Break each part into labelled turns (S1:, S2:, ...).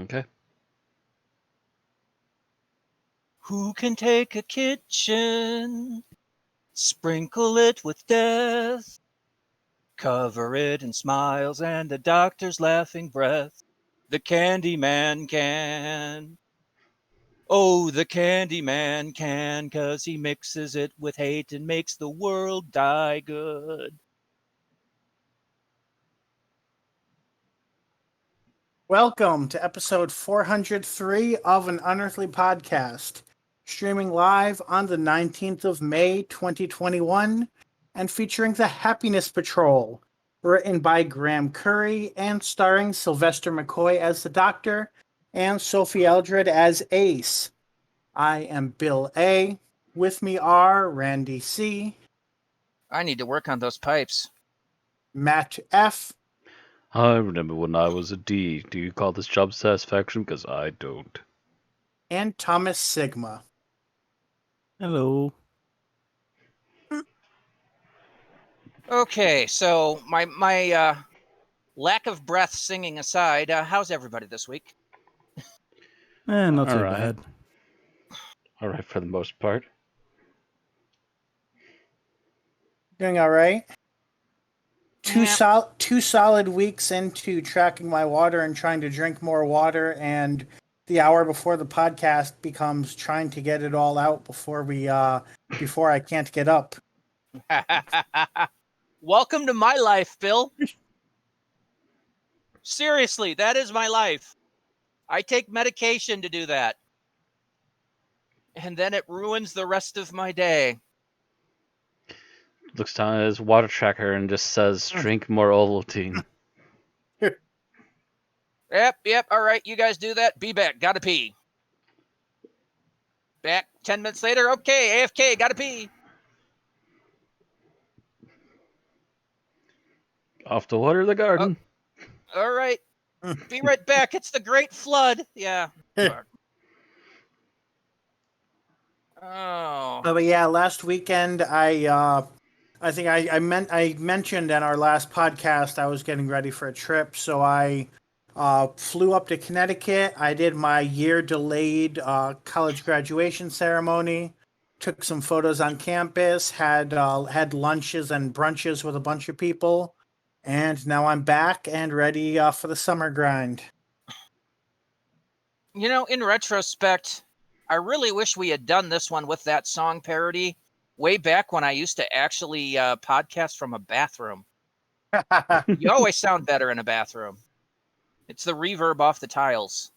S1: Okay.
S2: Who can take a kitchen, sprinkle it with death, cover it in smiles and the doctor's laughing breath? The Candyman can. Oh, the Candyman can, 'cause he mixes it with hate and makes the world die good.
S3: Welcome to episode 403 of an Unearthly Podcast, streaming live on the 19th of May, 2021, and featuring the Happiness Patrol, written by Graham Curry and starring Sylvester McCoy as the Doctor and Sophie Eldred as Ace. I am Bill A. With me are Randy C.,
S2: I need to work on those pipes.
S3: Matt F.,
S1: I remember when I was a D. Do you call this job satisfaction? Because I don't.
S3: and Thomas Sigma.
S4: Hello.
S2: Okay, so my lack of breath singing aside, how's everybody this week?
S4: Not too
S1: All right.
S4: bad.
S1: All right, for the most part.
S3: Doing all right. Two
S2: Yeah.
S3: solid weeks into tracking my water and trying to drink more water, and the hour before the podcast becomes trying to get it all out before I can't get up.
S2: Welcome to my life, Bill. Seriously, that is my life. I take medication to do that. And then it ruins the rest of my day.
S1: Looks down at his water tracker and just says, drink more Ovaltine.
S2: Yep, all right, you guys do that. Be back, gotta pee. Back 10 minutes later, okay, AFK, gotta pee.
S1: Off to water the garden.
S2: All right, be right back. It's the Great Flood. Yeah. Oh.
S3: But yeah, last weekend I think I mentioned in our last podcast I was getting ready for a trip, so I flew up to Connecticut. I did my year-delayed college graduation ceremony, took some photos on campus, had lunches and brunches with a bunch of people, and now I'm back and ready for the summer grind.
S2: You know, in retrospect, I really wish we had done this one with that song parody way back when I used to actually podcast from a bathroom. You always sound better in a bathroom. It's the reverb off the tiles.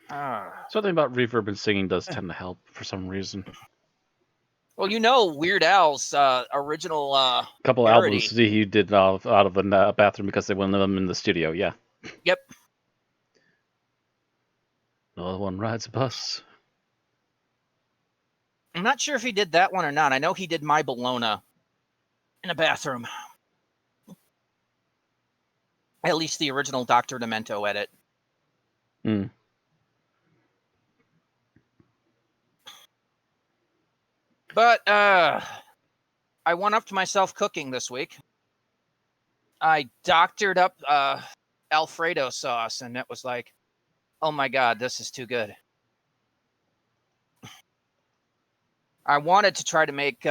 S1: Something about reverb and singing does tend to help for some reason.
S2: Well, you know Weird Al's original
S1: Couple
S2: parody.
S1: albums he did out of the bathroom because they wouldn't let him in the studio, yeah.
S2: Yep.
S1: No one rides a bus.
S2: I'm not sure if he did that one or not. I know he did My Bologna in a bathroom. At least the original Dr. Demento edit. But I one-upped myself cooking this week. I doctored up Alfredo sauce, and it was like, oh my god, this is too good. I wanted to try to make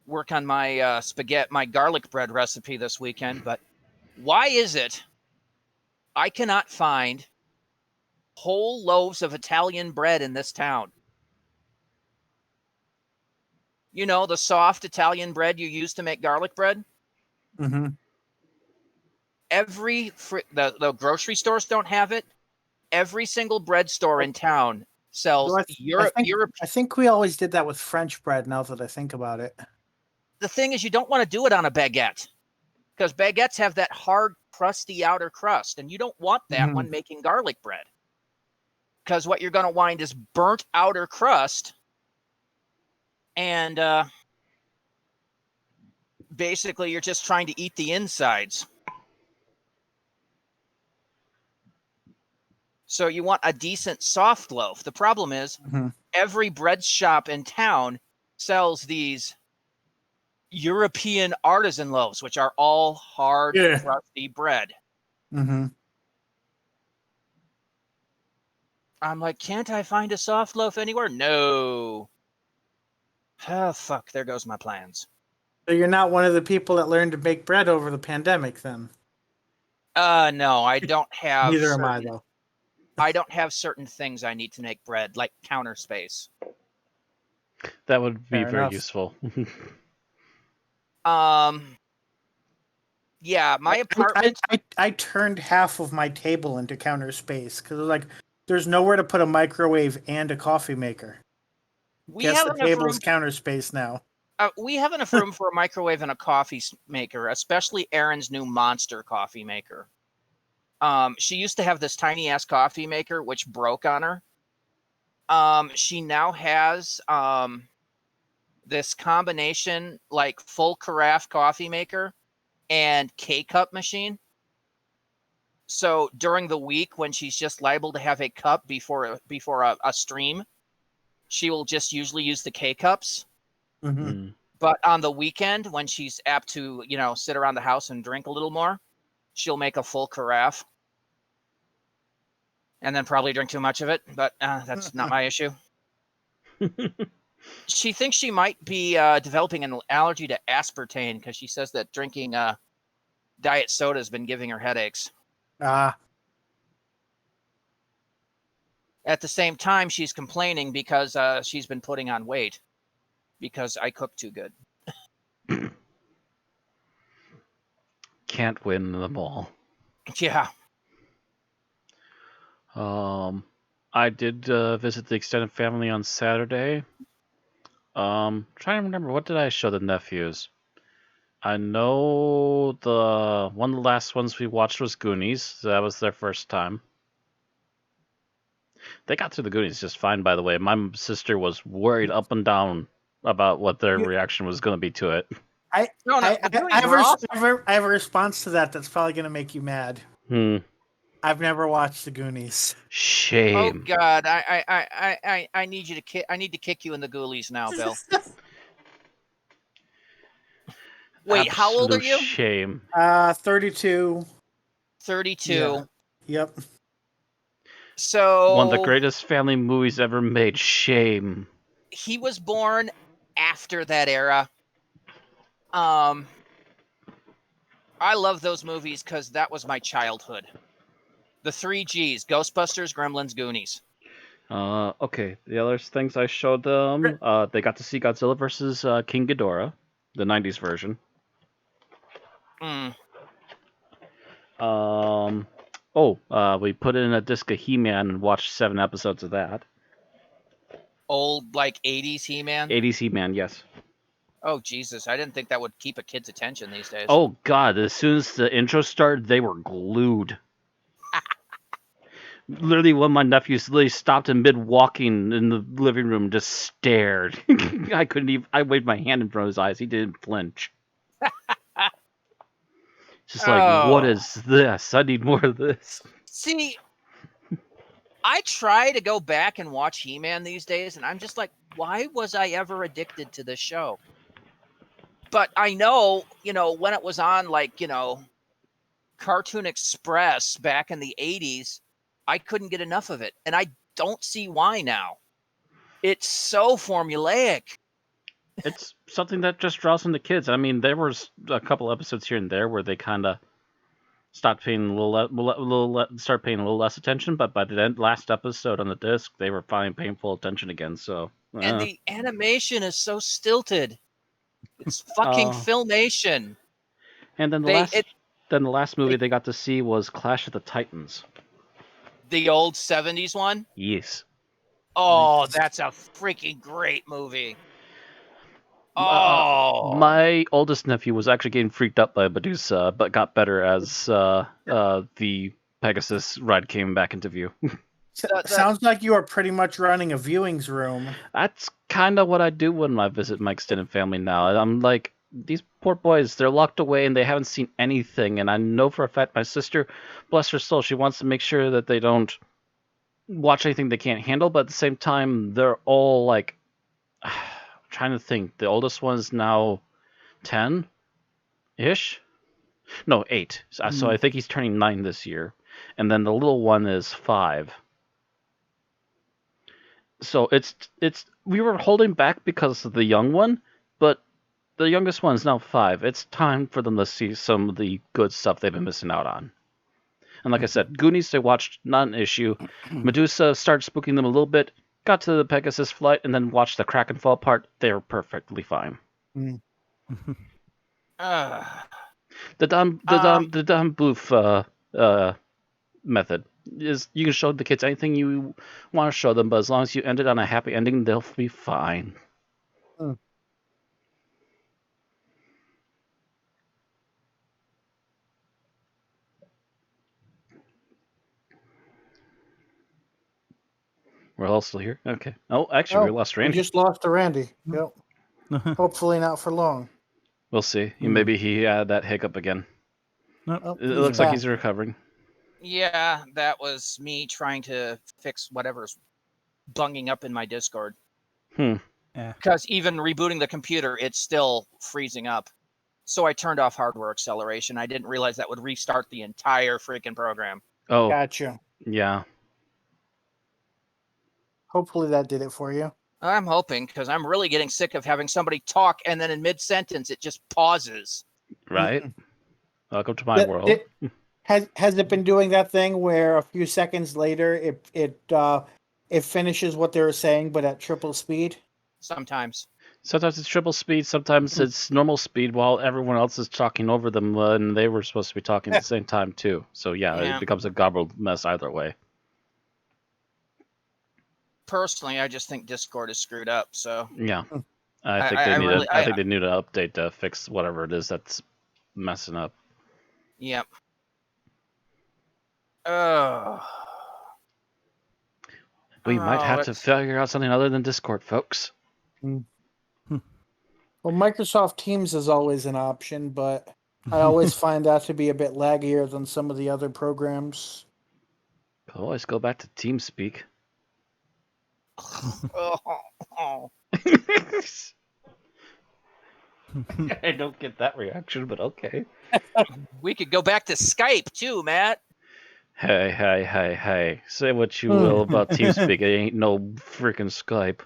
S2: work on my my garlic bread recipe this weekend, but why is it I cannot find whole loaves of Italian bread in this town? You know, the soft Italian bread you use to make garlic bread?
S3: Mm-hmm.
S2: The grocery stores don't have it. Every single bread store in town sells Europe.
S3: I think we always did that with French bread, now that I think about it.
S2: The thing is, you don't want to do it on a baguette because baguettes have that hard, crusty outer crust, and you don't want that when making garlic bread because what you're going to wind is burnt outer crust, and basically you're just trying to eat the insides. So you want a decent soft loaf. The problem is every bread shop in town sells these European artisan loaves, which are all hard, crusty bread.
S3: Mm-hmm.
S2: I'm like, can't I find a soft loaf anywhere? No. Oh, fuck. There goes my plans.
S3: So you're not one of the people that learned to bake bread over the pandemic, then?
S2: No, I don't have.
S3: Neither am I, though.
S2: I don't have certain things I need to make bread, like counter space.
S1: That would be
S3: Fair
S1: very
S3: enough.
S1: useful.
S2: Yeah, my apartment.
S3: I turned half of my table into counter space because like there's nowhere to put a microwave and a coffee maker.
S2: We
S3: Guess
S2: have
S3: the
S2: enough
S3: table
S2: room.
S3: is counter space now.
S2: We have enough room for a microwave and a coffee maker, especially Erin's new monster coffee maker. She used to have this tiny ass coffee maker which broke on her. She now has this combination like full carafe coffee maker and K-cup machine. So during the week when she's just liable to have a cup before a stream, she will just usually use the K-cups.
S3: Mm-hmm.
S2: But on the weekend when she's apt to, sit around the house and drink a little more, she'll make a full carafe. And then probably drink too much of it, but that's not my issue. She thinks she might be developing an allergy to aspartame because she says that drinking diet soda has been giving her headaches.
S3: Ah,
S2: At the same time, she's complaining because she's been putting on weight because I cook too good.
S1: Can't win them all.
S2: Yeah.
S1: I did visit the extended family on Saturday. Trying to remember, what did I show the nephews? I know one of the last ones we watched was Goonies. So that was their first time. They got through the Goonies just fine, by the way. My sister was worried up and down about what their reaction was going to be to it.
S3: I have a response to that that's probably going to make you mad. I've never watched the Goonies.
S1: Shame.
S2: Oh God, I need you to I need to kick you in the ghoulies now, Bill. Wait,
S1: Absolute
S2: how old are you?
S1: Shame.
S3: 32.
S2: 32.
S3: Yeah. Yep.
S2: So
S1: one of the greatest family movies ever made. Shame.
S2: He was born after that era. I love those movies because that was my childhood. The 3 Gs: Ghostbusters, Gremlins, Goonies.
S1: Okay. The other things I showed them, they got to see Godzilla vs. King Ghidorah, the 90s version. We put in a disc of He-Man and watched 7 episodes of that.
S2: Old, like 80s He-Man?
S1: 80s He-Man, yes.
S2: Oh, Jesus. I didn't think that would keep a kid's attention these days.
S1: Oh, God. As soon as the intro started, they were glued. Literally, one of my nephews literally stopped in mid-walking in the living room and just stared. I couldn't even... I waved my hand in front of his eyes. He didn't flinch. Just like, what is this? I need more of this.
S2: See, I try to go back and watch He-Man these days, and I'm just like, why was I ever addicted to this show? But I know, when it was on, like, Cartoon Express back in the 80s, I couldn't get enough of it. And I don't see why now. It's so formulaic.
S1: It's something that just draws in the kids. I mean, there was a couple episodes here and there where they kind of stopped paying a little less attention, but by the last episode on the disc, they were finally paying full attention again. So,
S2: and the animation is so stilted. It's fucking Filmation.
S1: And then the last movie they got to see was Clash of the Titans.
S2: The old 70s one?
S1: Yes.
S2: Oh, that's a freaking great movie.
S1: My oldest nephew was actually getting freaked up by Medusa, but got better as the Pegasus ride came back into view.
S3: Sounds like you are pretty much running a viewings room.
S1: That's kind of what I do when I visit my extended family now. I'm like, these poor boys, they're locked away and they haven't seen anything. And I know for a fact my sister, bless her soul, she wants to make sure that they don't watch anything they can't handle. But at the same time, they're all like... trying to think. The oldest one is now 10-ish? No, 8. So I think he's turning 9 this year. And then the little one is 5. So we were holding back because of the young one, but the youngest one's now 5. It's time for them to see some of the good stuff they've been missing out on. And like I said, Goonies they watched, not an issue. Medusa started spooking them a little bit, got to the Pegasus flight, and then watched the Kraken fall apart. They were perfectly fine.
S3: Mm.
S1: The Don Bluth method is you can show the kids anything you want to show them, but as long as you end it on a happy ending, they'll be fine.
S3: Mm.
S1: We're all still here? Okay. Oh, actually, we lost Randy.
S3: We just lost to Randy. Yep. Hopefully not for long.
S1: We'll see. Maybe he had that hiccup again.
S4: Nope.
S3: Oh,
S1: It looks like he's recovering.
S2: Yeah, that was me trying to fix whatever's bunging up in my Discord.
S1: Yeah.
S2: Because even rebooting the computer, it's still freezing up. So I turned off hardware acceleration. I didn't realize that would restart the entire freaking program.
S1: Oh,
S3: Gotcha.
S1: yeah.
S3: Hopefully that did it for you.
S2: I'm hoping, because I'm really getting sick of having somebody talk and then in mid-sentence it just pauses.
S1: Right. Welcome to my world.
S3: Has it been doing that thing where a few seconds later it finishes what they were saying, but at triple speed?
S2: Sometimes.
S1: Sometimes it's triple speed, sometimes it's normal speed while everyone else is talking over them and they were supposed to be talking at the same time too. So yeah, it becomes a garbled mess either way.
S2: Personally, I just think Discord is screwed up, so...
S1: Yeah. I think they need an update to fix whatever it is that's messing up.
S2: Yep.
S1: We might have to figure out something other than Discord, folks.
S3: Well, Microsoft Teams is always an option, but I always find that to be a bit laggier than some of the other programs.
S1: I'll always go back to TeamSpeak. I don't get that reaction, but okay.
S2: We could go back to Skype too, Matt.
S1: Hey. Say what you will about TeamSpeak. It ain't no freaking Skype.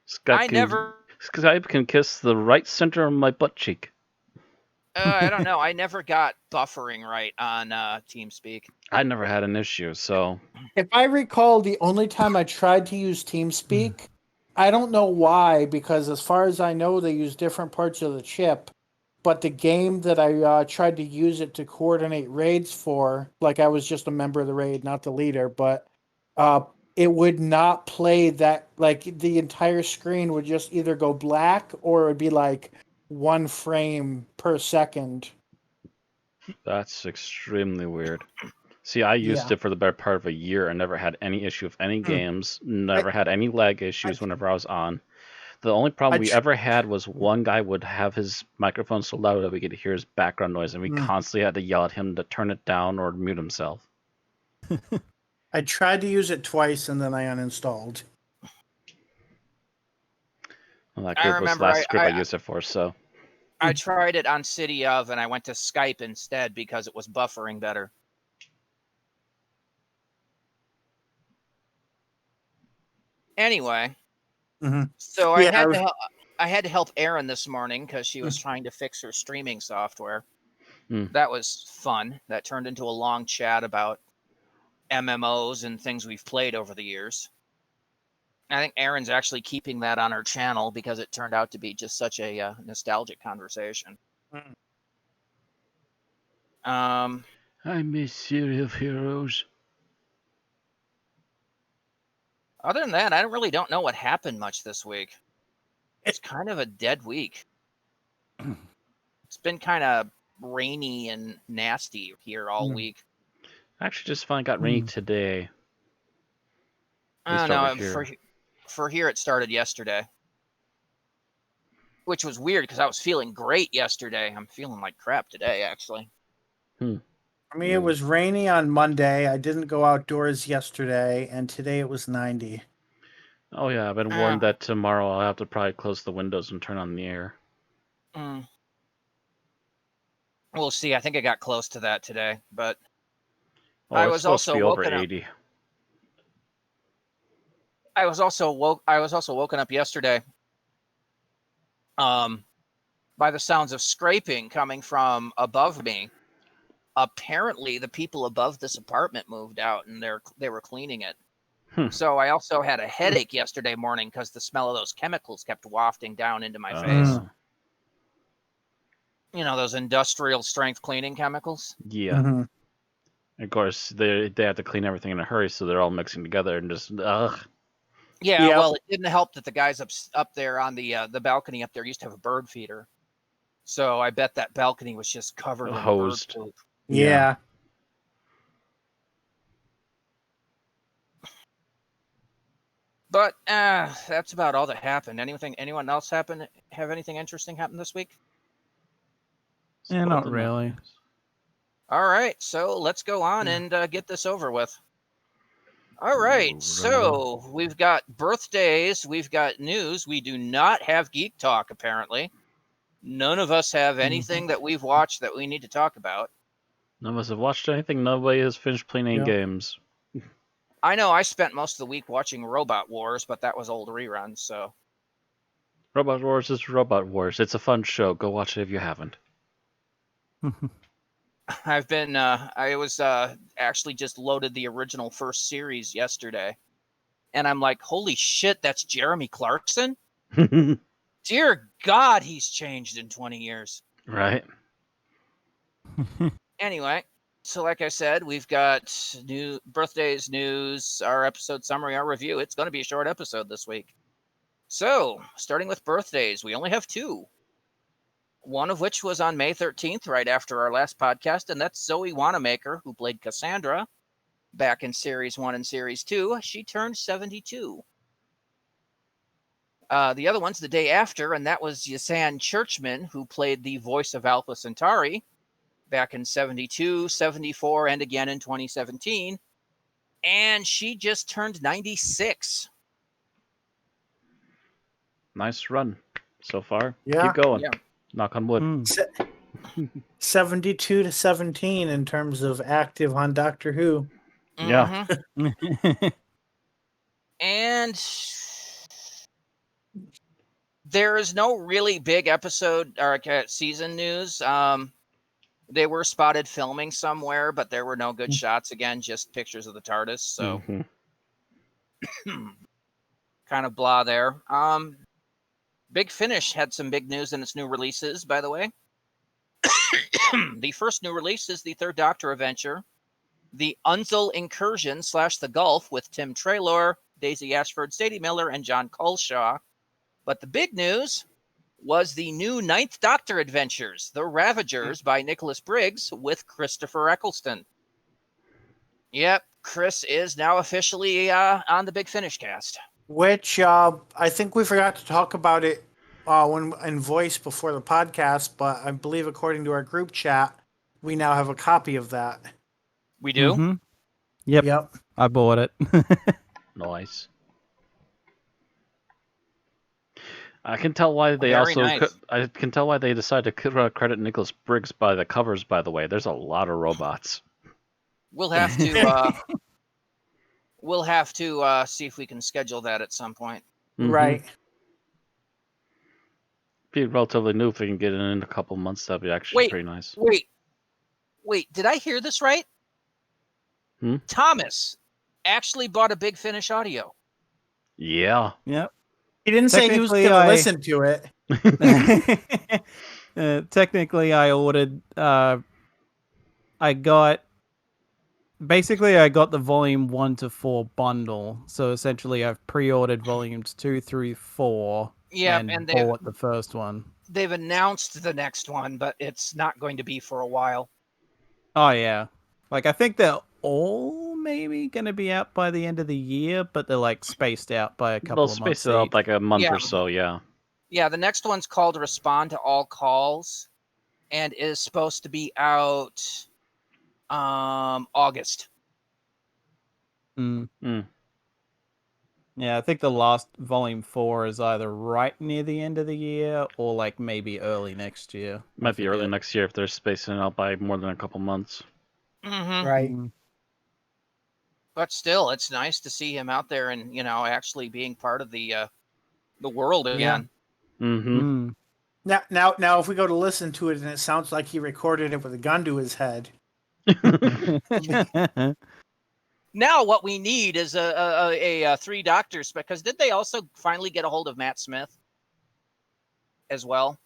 S1: Skype can kiss the right center of my butt cheek.
S2: I don't know. I never got buffering right on TeamSpeak.
S1: I never had an issue, so...
S3: If I recall, the only time I tried to use TeamSpeak, I don't know why, because as far as I know, they use different parts of the chip. But the game that I tried to use it to coordinate raids for, like I was just a member of the raid, not the leader, but it would not play that, like the entire screen would just either go black or it would be like 1 frame per second.
S1: That's extremely weird. See, I used it for the better part of a year and never had any issue with any games, never had any lag issues whenever I was on. The only problem we ever had was one guy would have his microphone so loud that we could hear his background noise, and we constantly had to yell at him to turn it down or mute himself.
S3: I tried to use it twice, and then I uninstalled.
S1: Well, that group was the last group I used it for, so...
S2: I tried it on City of, and I went to Skype instead because it was buffering better. Anyway... So I had to help Erin this morning because she was trying to fix her streaming software. That was fun. That turned into a long chat about MMOs and things we've played over the years. I think Erin's actually keeping that on her channel because it turned out to be just such a nostalgic conversation. I
S1: miss City of Heroes.
S2: Other than that, I really don't know what happened much this week. It's kind of a dead week. It's been kind of rainy and nasty here all week.
S1: I actually just finally got rainy today.
S2: I don't know. For here, it started yesterday. Which was weird because I was feeling great yesterday. I'm feeling like crap today, actually.
S3: For me, it was rainy on Monday. I didn't go outdoors yesterday, and today it was 90.
S1: Oh, yeah. I've been warned that tomorrow I'll have to probably close the windows and turn on the air.
S2: We'll see. I think I got close to that today, but
S1: I was also woken 80.
S2: I was also woken up yesterday by the sounds of scraping coming from above me. Apparently, the people above this apartment moved out and they were cleaning it. So I also had a headache yesterday morning because the smell of those chemicals kept wafting down into my face. You know, those industrial strength cleaning chemicals?
S1: Yeah.
S3: Mm-hmm.
S1: Of course, they have to clean everything in a hurry, so they're all mixing together and just ugh.
S2: Yeah,
S3: Yep.
S2: well, it didn't help that the guys up there on the balcony up there used to have a bird feeder. So I bet that balcony was just covered in
S1: Hosed.
S2: bird poop.
S3: Yeah.
S2: But that's about all that happened. Anyone else have anything interesting happen this week?
S4: Yeah, not really.
S2: All right, so let's go on and get this over with. All right, so we've got birthdays, we've got news. We do not have Geek Talk, apparently. None of us have anything that we've watched that we need to talk about.
S1: None of us have watched anything. Nobody has finished playing any games.
S2: I know I spent most of the week watching Robot Wars, but that was old reruns, so.
S1: Robot Wars is Robot Wars. It's a fun show. Go watch it if you haven't.
S2: I've been, I was actually just loaded the original first series yesterday. And I'm like, holy shit, that's Jeremy Clarkson? Dear God, he's changed in 20 years.
S1: Right.
S2: Anyway, so like I said, we've got new birthdays, news, our episode summary, our review. It's going to be a short episode this week. So, starting with birthdays, we only have two. One of which was on May 13th, right after our last podcast, and that's Zoe Wanamaker, who played Cassandra back in Series 1 and Series 2. She turned 72. The other one's the day after, and that was Yasan Churchman, who played the voice of Alpha Centauri back in 72, 74, and again in 2017. And she just turned 96.
S1: Nice run so far.
S3: Yeah.
S1: Keep going.
S2: Yeah.
S1: Knock on wood.
S3: 72 to 17 in terms of active on Doctor Who.
S1: Yeah.
S2: And there is no really big episode or season news. They were spotted filming somewhere, but there were no good shots. Again, just pictures of the TARDIS. So kind of blah there. Big Finish had some big news in its new releases, by the way. The first new release is the Third Doctor adventure, The Unzel Incursion / The Gulf with Tim Traylor, Daisy Ashford, Sadie Miller, and John Culshaw. But the big news was the new Ninth Doctor adventures, The Ravagers by Nicholas Briggs with Christopher Eccleston. Yep, Chris is now officially on the Big Finish cast.
S3: Which I think we forgot to talk about it when in voice before the podcast, but I believe according to our group chat, we now have a copy of that.
S2: We do?
S4: Mm-hmm. Yep. I bought it.
S1: Nice. I can tell why they I can tell why they decided to credit Nicholas Briggs by the covers. By the way, there's a lot of robots.
S2: We'll have to. We'll have to see if we can schedule that at some point.
S3: Right.
S1: Be relatively new if we can get it in a couple months. That'd be actually pretty nice.
S2: Wait! Did I hear this right? Thomas actually bought a Big Finish audio.
S1: Yeah.
S4: Yep.
S3: He didn't say he was going to listen to it.
S4: Technically, I ordered. I got the volume 1 to 4 bundle. So essentially, I've pre-ordered volumes 2 through 4.
S2: Yeah,
S4: and bought the first one.
S2: They've announced the next one, but it's not going to be for a while.
S4: Oh yeah, like I think they're all maybe going to be out by the end of the year, but they're like spaced out by a couple of months.
S1: They'll space it out like a month or so. Yeah.
S2: Yeah, the next one's called Respond to All Calls, and is supposed to be out August.
S4: Yeah, I think the last volume 4 is either right near the end of the year or like maybe early next year.
S1: Might be early next year if they're spacing it out by more than a couple months.
S2: Mm-hmm.
S3: Right.
S2: But still, it's nice to see him out there and actually being part of the world again.
S1: Mm-hmm.
S3: Now, if we go to listen to it and it sounds like he recorded it with a gun to his head.
S2: Now, what we need is a three doctors, because did they also finally get a hold of Matt Smith as well?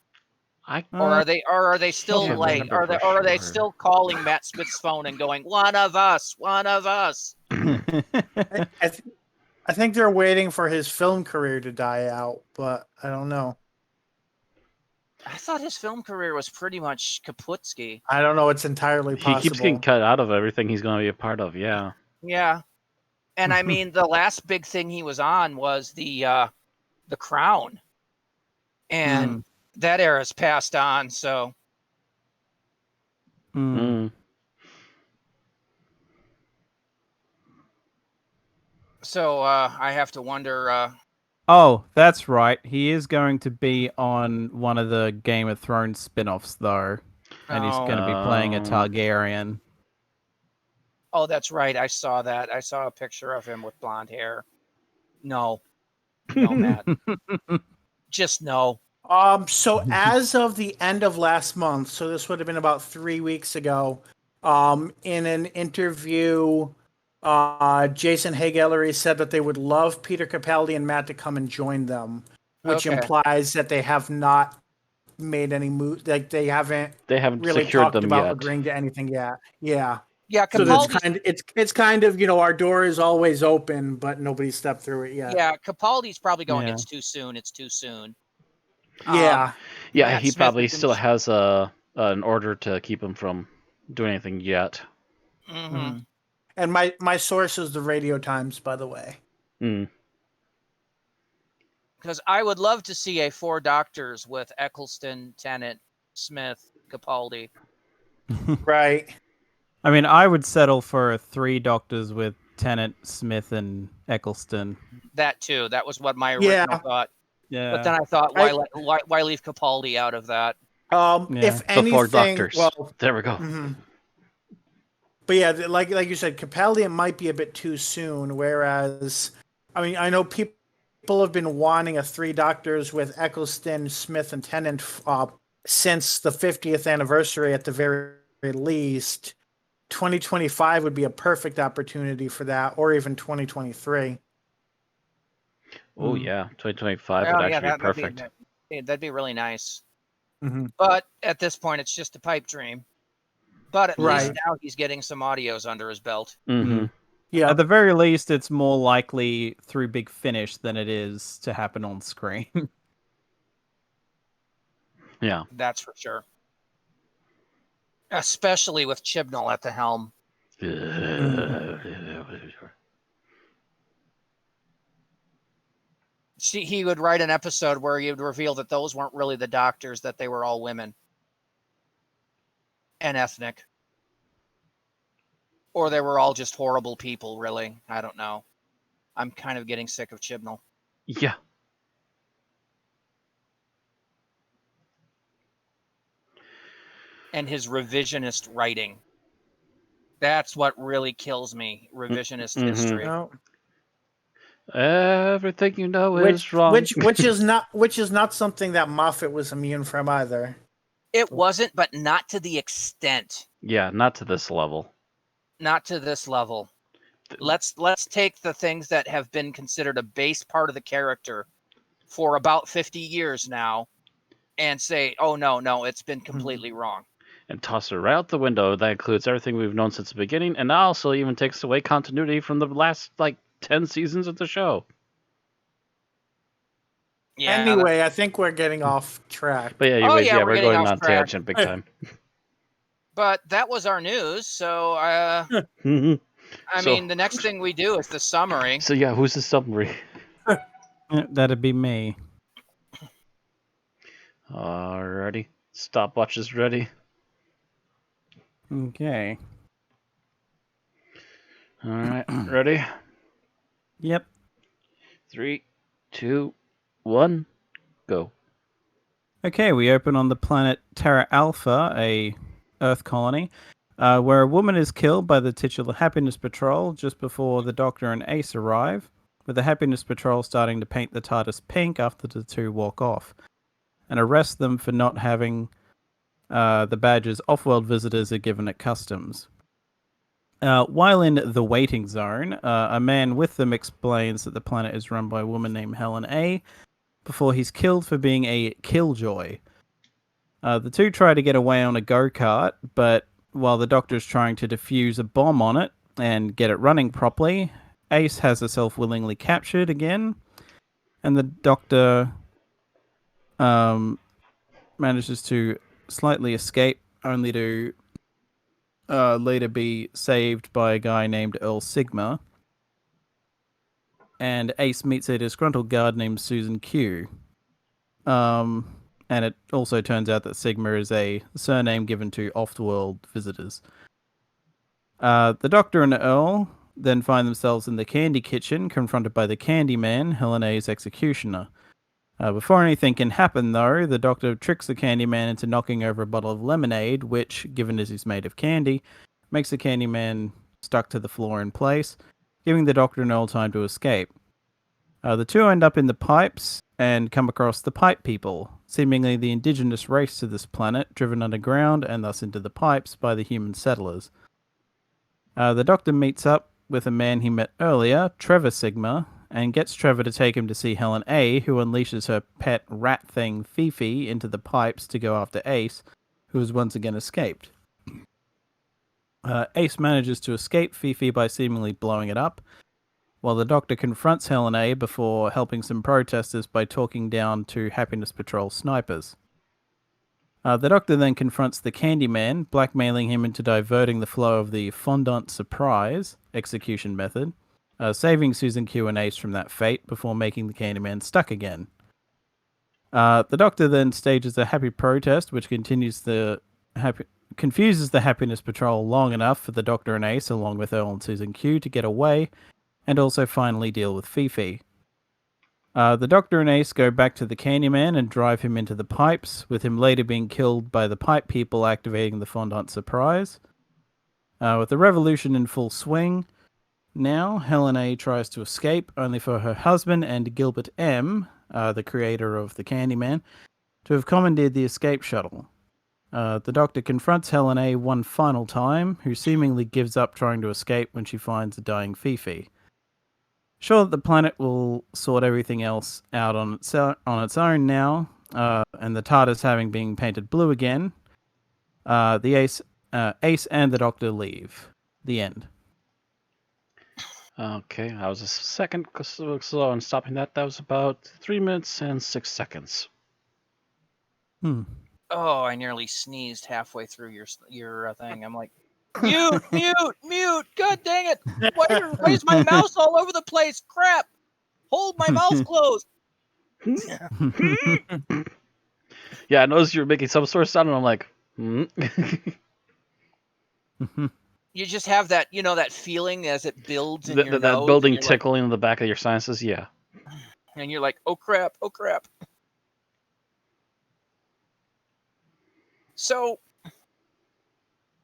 S2: Or are they still
S1: can't
S2: like
S1: remember for
S2: are they
S1: sure.
S2: still calling Matt Smith's phone and going, one of us?
S3: I think they're waiting for his film career to die out, but I don't know.
S2: I thought his film career was pretty much kaputski.
S3: I don't know. It's entirely
S1: He
S3: possible.
S1: keeps getting cut out of everything he's going to be a part of. Yeah.
S2: Yeah. And I mean, the last big thing he was on was the Crown. And that era's passed on, so.
S1: Mm.
S2: So I have to wonder.
S4: Oh, that's right. He is going to be on one of the Game of Thrones spin-offs, though. And he's going to be playing a Targaryen.
S2: Oh, that's right. I saw that. I saw a picture of him with blonde hair. No, Matt. Just no.
S3: So as of the end of last month, so this would have been about 3 weeks ago, in an interview, Jason Haig-Ellery said that they would love Peter Capaldi and Matt to come and join them, which implies that they have not made any move. Like they haven't really
S1: secured
S3: talked
S1: them
S3: about
S1: yet.
S3: agreeing to anything yet. Yeah.
S2: Yeah,
S3: So it's kind of our door is always open, but nobody stepped through it yet.
S2: Yeah, Capaldi's probably going.
S4: Yeah.
S2: It's too soon. It's too soon.
S3: Yeah.
S1: Yeah,
S2: Matt
S1: he
S2: Smith
S1: probably
S2: is
S1: still has an order to keep him from doing anything yet.
S2: Mm-hmm.
S3: And my source is the Radio Times, by the way.
S2: Because I would love to see a 4 doctors with Eccleston, Tennant, Smith, Capaldi.
S3: Right.
S4: I mean, I would settle for 3 doctors with Tennant, Smith, and Eccleston.
S2: That too. That was what my original thought.
S4: Yeah.
S2: But then I thought, why leave Capaldi out of that?
S3: If anything,
S1: The 4 doctors.
S3: well,
S1: there we go.
S3: Mm-hmm. But yeah, like you said, Capaldi, it might be a bit too soon. Whereas, I mean, I know people have been wanting a 3 doctors with Eccleston, Smith, and Tennant since the 50th anniversary at the very least. 2025 would be a perfect opportunity for that, or even 2023.
S1: Oh yeah, 2025 would actually be perfect.
S2: That'd be really nice.
S3: Mm-hmm.
S2: But at this point, it's just a pipe dream. But at
S3: Right.
S2: least now he's getting some audios under his belt.
S1: Mm-hmm.
S3: Yeah.
S4: At the very least, it's more likely through Big Finish than it is to happen on screen.
S1: Yeah.
S2: That's for sure. Especially with Chibnall at the helm. He would write an episode where he would reveal that those weren't really the doctors, that they were all women. And ethnic. Or they were all just horrible people, really. I don't know. I'm kind of getting sick of Chibnall.
S1: Yeah.
S2: And his revisionist writing. That's what really kills me. Revisionist history.
S3: No.
S1: Everything you know is wrong.
S3: Which is not something that Moffat was immune from either.
S2: It wasn't, but not to the extent.
S1: Yeah, not to this level.
S2: Not to this level. Let's take the things that have been considered a base part of the character for about 50 years now and say, oh, no, it's been completely wrong.
S1: And toss it right out the window. That includes everything we've known since the beginning, and also even takes away continuity from the last, 10 seasons of the show.
S2: Yeah.
S3: Anyway, I think we're getting off track.
S1: But yeah, we're
S2: getting
S1: going
S2: off
S1: on
S2: track.
S1: tangent big time.
S2: But that was our news, so
S1: Mhm.
S2: I mean, the next thing we do is the summary.
S1: So yeah, who's the summary?
S4: That'd be me.
S1: Alrighty. Stopwatch is ready.
S4: Okay.
S1: Alright, ready?
S4: Yep.
S1: 3, 2, 1, go.
S4: Okay, we open on the planet Terra Alpha, a Earth colony. where a woman is killed by the titular Happiness Patrol just before the Doctor and Ace arrive, with the Happiness Patrol starting to paint the TARDIS pink after the two walk off, and arrest them for not having the badges off-world visitors are given at customs. While in the waiting zone, a man with them explains that the planet is run by a woman named Helen A, before he's killed for being a killjoy. The two try to get away on a go-kart, but while the Doctor's trying to defuse a bomb on it and get it running properly, Ace has herself willingly captured again, and the Doctor manages to slightly escape, only to later be saved by a guy named Earl Sigma. And Ace meets a disgruntled guard named Susan Q. And it also turns out that Sigma is a surname given to off-world visitors. The Doctor and Earl then find themselves in the Candy Kitchen, confronted by the Candy Man, Helen A's executioner. Before anything can happen, though, the Doctor tricks the Candy Man into knocking over a bottle of lemonade, which, given as he's made of candy, makes the Candy Man stuck to the floor in place, giving the Doctor and Earl time to escape. The two end up in the pipes and come across the Pipe People, seemingly the indigenous race to this planet, driven underground and thus into the pipes by the human settlers. The Doctor meets up with a man he met earlier, Trevor Sigma, and gets Trevor to take him to see Helen A, who unleashes her pet rat thing, Fifi, into the pipes to go after Ace, who has once again escaped. Ace manages to escape Fifi by seemingly blowing it up, while the Doctor confronts Helen A before helping some protesters by talking down to Happiness Patrol snipers. The Doctor then confronts the Candyman, blackmailing him into diverting the flow of the fondant surprise execution method, saving Susan Q and Ace from that fate before making the Candyman stuck again. The Doctor then stages a happy protest, which confuses the Happiness Patrol long enough for the Doctor and Ace, along with Earl and Susan Q, to get away, and also finally deal with Fifi. The Doctor and Ace go back to the Candyman and drive him into the pipes, with him later being killed by the Pipe People activating the fondant surprise. With the revolution in full swing, now Helen A tries to escape, only for her husband and Gilbert M, the creator of the Candyman, to have commandeered the escape shuttle. The Doctor confronts Helen A one final time, who seemingly gives up trying to escape when she finds a dying Fifi. Sure that the planet will sort everything else out on its own now, and the TARDIS having been painted blue again, the Ace and the Doctor leave. The end.
S1: Okay, I was a second slow on stopping that. That was about 3 minutes and 6 seconds.
S2: Oh, I nearly sneezed halfway through your thing. I'm like, mute, mute, mute! God dang it! Why is my mouse all over the place? Crap! Hold my mouth closed.
S1: Yeah, I noticed you were making some sort of sound, and I'm like,
S2: You just have that, that feeling as it builds in your nose.
S1: That building tickling in the back of your sinuses, yeah.
S2: And you're like, oh crap, oh crap. So...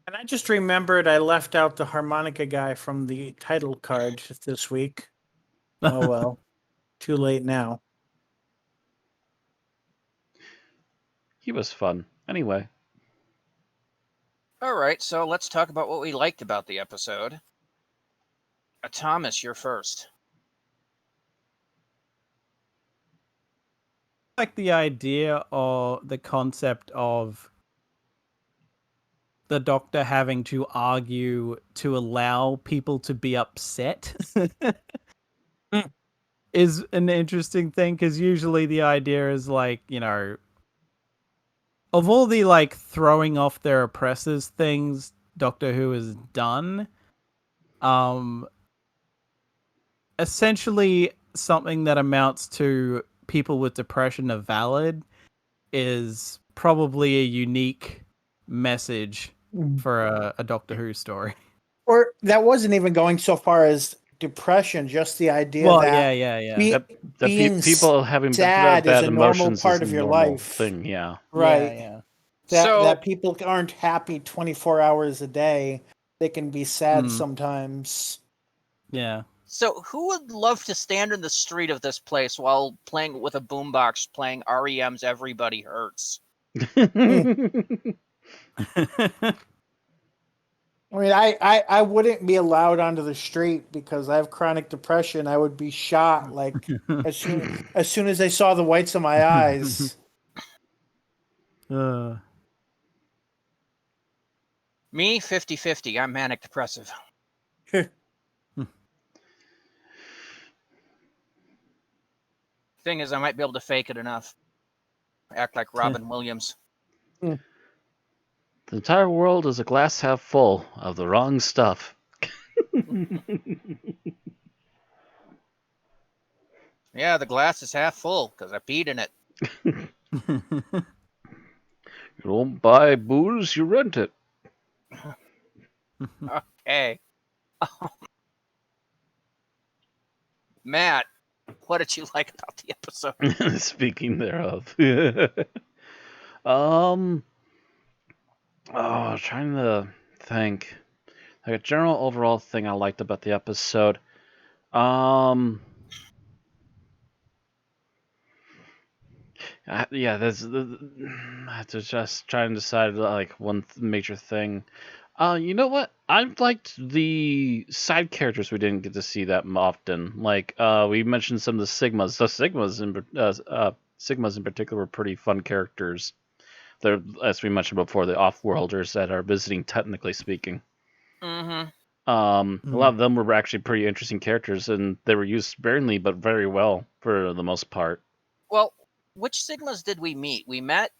S3: And I just remembered I left out the harmonica guy from the title card this week. Oh well. Too late now.
S1: He was fun. Anyway.
S2: Alright, so let's talk about what we liked about the episode. Thomas, you're first.
S4: I like the idea or the concept of the Doctor having to argue to allow people to be upset is an interesting thing, because usually the idea is like, of all the like throwing off their oppressors things Doctor Who has done, essentially something that amounts to people with depression are valid is probably a unique message for a Doctor Who story.
S3: Or that wasn't even going so far as depression, just the idea that being
S1: people having
S3: sad
S1: bad
S3: is a normal
S1: emotions
S3: part
S1: is
S3: of
S1: a
S3: your
S1: normal
S3: life.
S1: thing, yeah.
S3: Right.
S4: Yeah.
S3: That people aren't happy 24 hours a day. They can be sad sometimes.
S4: Yeah.
S2: So who would love to stand in the street of this place while playing with a boombox, playing REM's "Everybody Hurts"?
S3: I mean, I wouldn't be allowed onto the street because I have chronic depression. I would be shot like as soon as I saw the whites of my eyes.
S2: Me, 50-50. I'm manic depressive. Thing is, I might be able to fake it enough. Act like Robin Williams.
S1: The entire world is a glass half full of the wrong stuff.
S2: Yeah, the glass is half full because I peed in it.
S1: You don't buy booze, you rent it.
S2: Okay. Matt, what did you like about the episode?
S1: Speaking thereof. Trying to think. Like a general overall thing I liked about the episode. There's just trying to decide like one major thing. You know what? I liked the side characters we didn't get to see that often. Like, we mentioned some of the Sigmas. The Sigmas in particular were pretty fun characters. They're, as we mentioned before, the off-worlders that are visiting, technically speaking.
S2: Mm-hmm.
S1: A lot of them were actually pretty interesting characters, and they were used sparingly but very well for the most part.
S2: Well, which Sigmas did we meet? We met,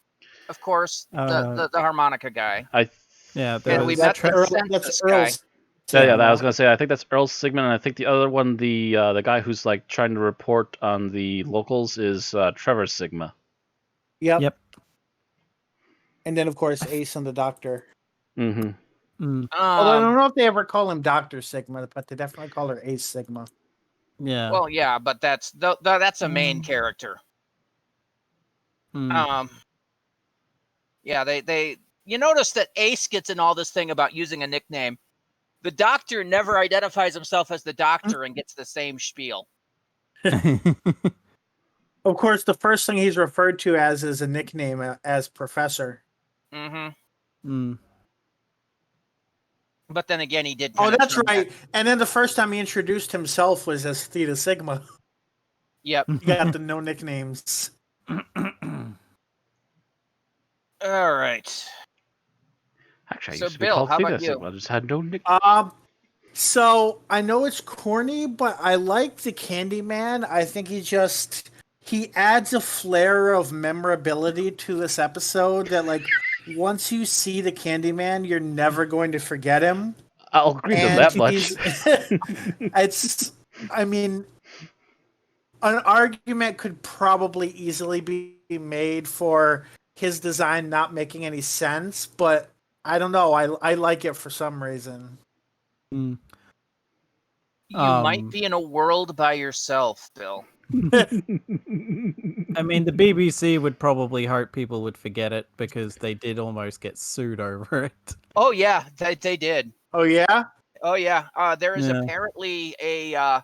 S2: of course, the harmonica guy. And we met the census guy.
S1: Yeah, I was gonna say I think that's Earl Sigmund, and I think the other one, the guy who's like trying to report on the locals, is Trevor Sigma.
S3: Yep. And then of course Ace and the Doctor.
S1: Mm-hmm.
S3: Although I don't know if they ever call him Dr. Sigma, but they definitely call her Ace Sigma.
S4: Yeah.
S2: Well, yeah, but that's a main character. Yeah, they you notice that Ace gets in all this thing about using a nickname. The Doctor never identifies himself as the Doctor and gets the same spiel.
S3: Of course, the first thing he's referred to as is a nickname as Professor.
S2: Mm-hmm. But then again, he did.
S3: Oh, that's right. And then the first time he introduced himself was as Theta Sigma.
S2: Yep.
S3: He got the no nicknames.
S2: All right.
S1: Actually, I
S2: So,
S1: used to be
S2: Bill,
S1: called
S2: how
S1: Theta
S2: about you?
S1: Sigma. I just had no nickname.
S3: So I know it's corny, but I like the Candyman. I think he adds a flair of memorability to this episode that, like, once you see the Candyman, you're never going to forget him.
S1: I'll agree to that much.
S3: I mean, an argument could probably easily be made for his design not making any sense, but I don't know. I like it for some reason.
S2: You might be in a world by yourself, Bill.
S4: I mean, the BBC would probably hope people would forget it because they did almost get sued over it.
S2: Oh, yeah, they did.
S3: Oh, yeah?
S2: Oh, yeah. There is apparently a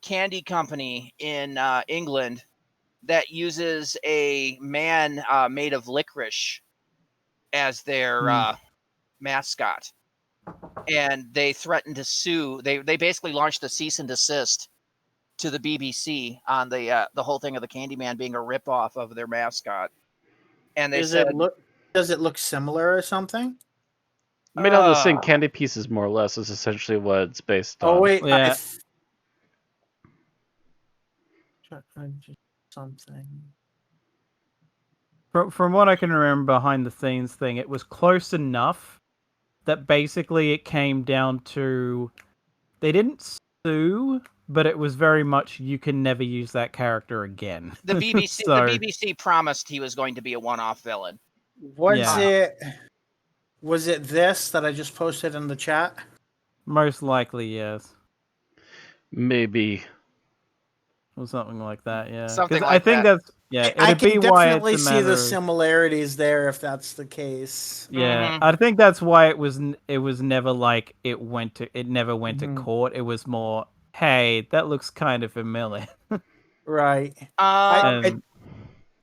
S2: candy company in England that uses a man made of licorice as their mascot. And they threatened to sue. They basically launched a cease and desist to the BBC on the whole thing of the Candyman being a ripoff of their mascot. And they said,
S3: does it look similar or something?
S1: Made out of the same candy pieces, more or less, is essentially what it's based on.
S3: Oh wait,
S4: yeah.
S3: Something.
S4: From what I can remember behind the scenes thing, it was close enough that basically it came down to they didn't sue, but it was very much you can never use that character again.
S2: The BBC the BBC promised he was going to be a one-off villain.
S3: Was it this that I just posted in the chat?
S4: Most likely, yes.
S1: Maybe.
S4: Or something like that, yeah.
S2: Something like
S4: I think
S2: that.
S4: Yeah,
S3: I
S4: it'd
S3: can
S4: be why
S3: definitely
S4: it's a
S3: see
S4: matter
S3: the
S4: of...
S3: similarities there if that's the case.
S4: Yeah,
S2: Mhm.
S4: I think that's why it was never like it never went to
S3: Mhm.
S4: court. It was more, hey, that looks kind of familiar.
S3: Right.
S2: Um,
S3: I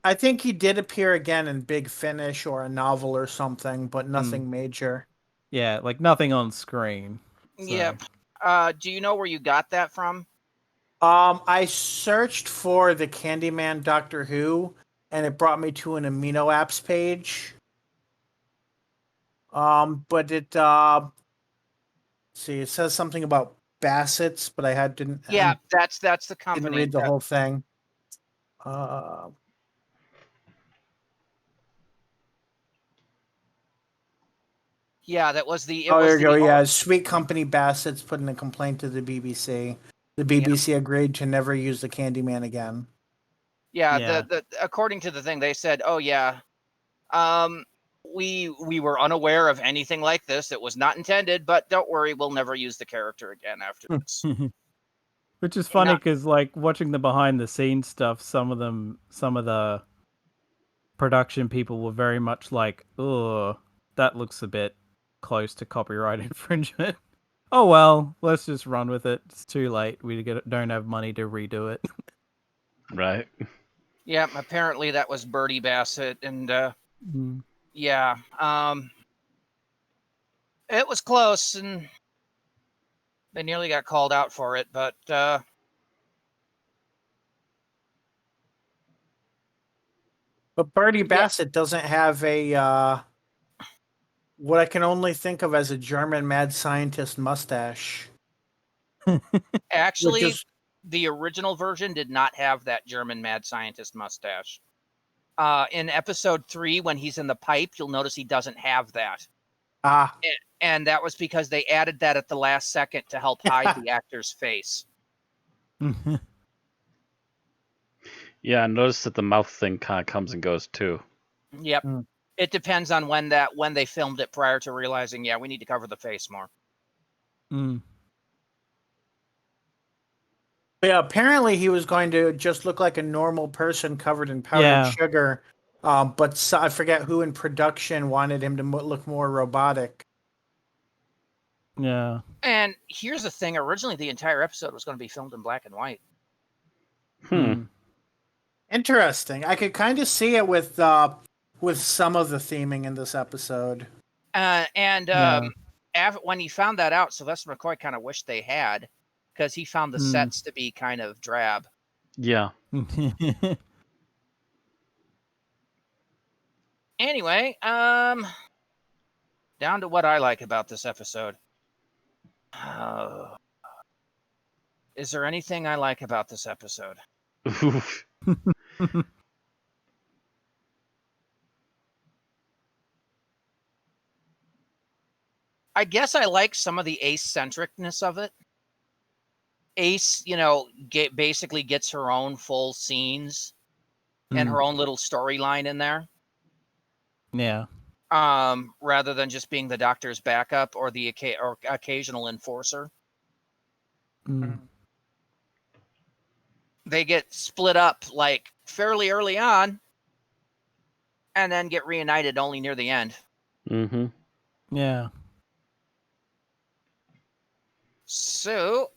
S3: I think he did appear again in Big Finish or a novel or something, but nothing major.
S4: Yeah, like nothing on screen. So.
S2: Yep. Do you know where you got that from?
S3: I searched for the Candyman Doctor Who, and it brought me to an amino apps page. But let's see, it says something about Bassett's, but I
S2: Yeah, that's the
S3: didn't
S2: company.
S3: read the whole thing.
S2: Yeah, that was the. It
S3: Oh,
S2: was
S3: there you go.
S2: the.
S3: Yeah, Sweet Company Bassett's put in a complaint to the BBC. The
S2: Yeah.
S3: BBC agreed to never use the Candyman again.
S2: Yeah,
S4: Yeah.
S2: the according to the thing, they said, "Oh yeah, um, we were unaware of anything like this. It was not intended, but don't worry, we'll never use the character again after this."
S4: Which is
S2: And
S4: funny because, like, watching the behind the scenes stuff, some of the production people were very much like, "Oh, that looks a bit close to copyright infringement." Oh well, let's just run with it. It's too late. Don't have money to redo it.
S1: Right.
S2: Yeah, apparently that was Bertie Bassett, and
S4: Mm.
S2: yeah, it was close, and they nearly got called out for it, but
S3: But Bertie
S2: yeah.
S3: Bassett doesn't have a what I can only think of as a German mad scientist mustache. Which
S2: Actually,
S3: is
S2: the original version did not have that German mad scientist mustache. In episode 3, when he's in the pipe, you'll notice he doesn't have that.
S3: ah
S2: And that was because they added that at the last second to help hide the actor's face.
S1: Yeah, I noticed that the mouth thing kind of comes and goes too.
S2: Yep.
S3: Hmm.
S2: It depends on when they filmed it prior to realizing, yeah, we need to cover the face more.
S4: Mm.
S3: Yeah, apparently he was going to just look like a normal person covered in powdered
S4: Yeah.
S3: sugar. But I forget who in production wanted him to look more robotic.
S4: Yeah.
S2: And here's the thing: originally, the entire episode was going to be filmed in black and white.
S3: Interesting. I could kind of see it with some of the theming in this episode.
S2: When he found that out, Sylvester McCoy kind of wished they had, because he found the sets to be kind of drab.
S1: Yeah.
S2: Anyway, down to what I like about this episode. Is there anything I like about this episode?
S1: Oof.
S2: I guess I like some of the Ace-centricness of it. Ace, basically gets her own full scenes and her own little storyline in there.
S4: Yeah.
S2: Rather than just being the Doctor's backup or the occasional enforcer. They get split up like fairly early on, and then get reunited only near the end.
S1: Mm-hmm.
S4: Yeah.
S2: So,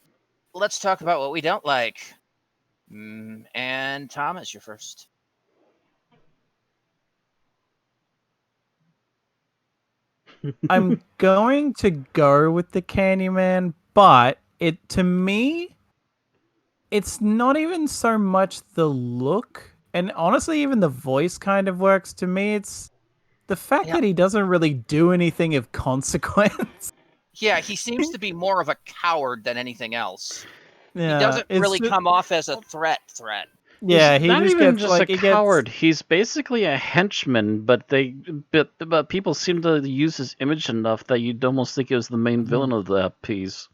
S2: let's talk about what we don't like. And Thomas, you're first.
S4: I'm going to go with the Candyman, but to me, it's not even so much the look, and honestly, even the voice kind of works. To me, it's the fact that he doesn't really do anything of consequence.
S2: Yeah, he seems to be more of a coward than anything else.
S4: Yeah,
S2: he doesn't really come off as a threat.
S4: Yeah,
S1: He's not even just
S4: like,
S1: a coward. He's basically a henchman, but people seem to use his image enough that you'd almost think he was the main villain of the piece.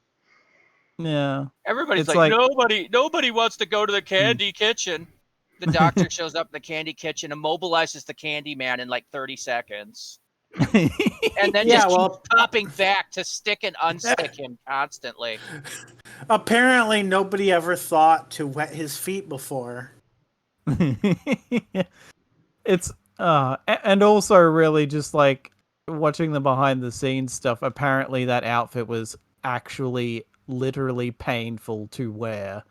S4: Yeah.
S2: Everybody's
S4: It's
S2: like, nobody wants to go to the candy kitchen. The Doctor shows up in the candy kitchen, immobilizes the candy man in like 30 seconds. And then keeps popping back to stick and unstick him constantly.
S3: Apparently, nobody ever thought to wet his feet before.
S4: It's and also really just like watching the behind the scenes stuff. Apparently, that outfit was actually literally painful to wear,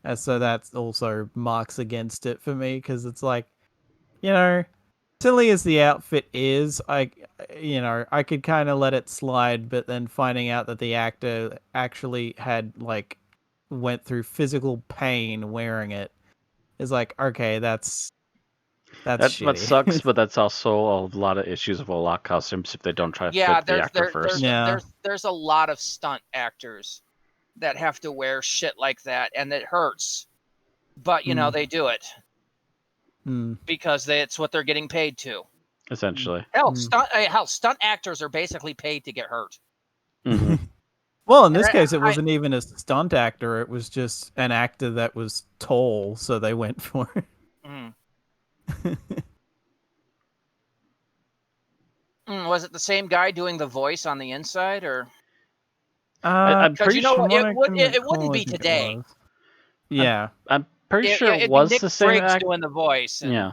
S4: and so that's also marks against it for me because it's like, you know, silly as the outfit is, I could kind of let it slide, but then finding out that the actor actually had like went through physical pain wearing it is like, okay, that's
S1: That
S4: shitty.
S1: sucks, but that's also a lot of issues with a lot of costumes if they don't try to
S2: Yeah,
S1: fit the actor first.
S4: Yeah.
S2: there's a lot of stunt actors that have to wear shit like that, and it hurts. But they do it because it's what they're getting paid to.
S1: Essentially.
S2: Stunt actors are basically paid to get hurt.
S1: Hmm.
S4: Well, in this
S2: And
S4: case, it wasn't even a stunt actor. It was just an actor that was tall, so they went for it.
S2: Was it the same guy doing the voice on the inside, or
S1: I'm
S2: because
S1: pretty sure.
S2: it wouldn't be today.
S4: Yeah.
S1: I'm pretty sure it
S2: It'd be
S1: was
S2: Nick
S1: the same
S2: Briggs
S1: actor.
S2: doing the voice.
S1: Yeah.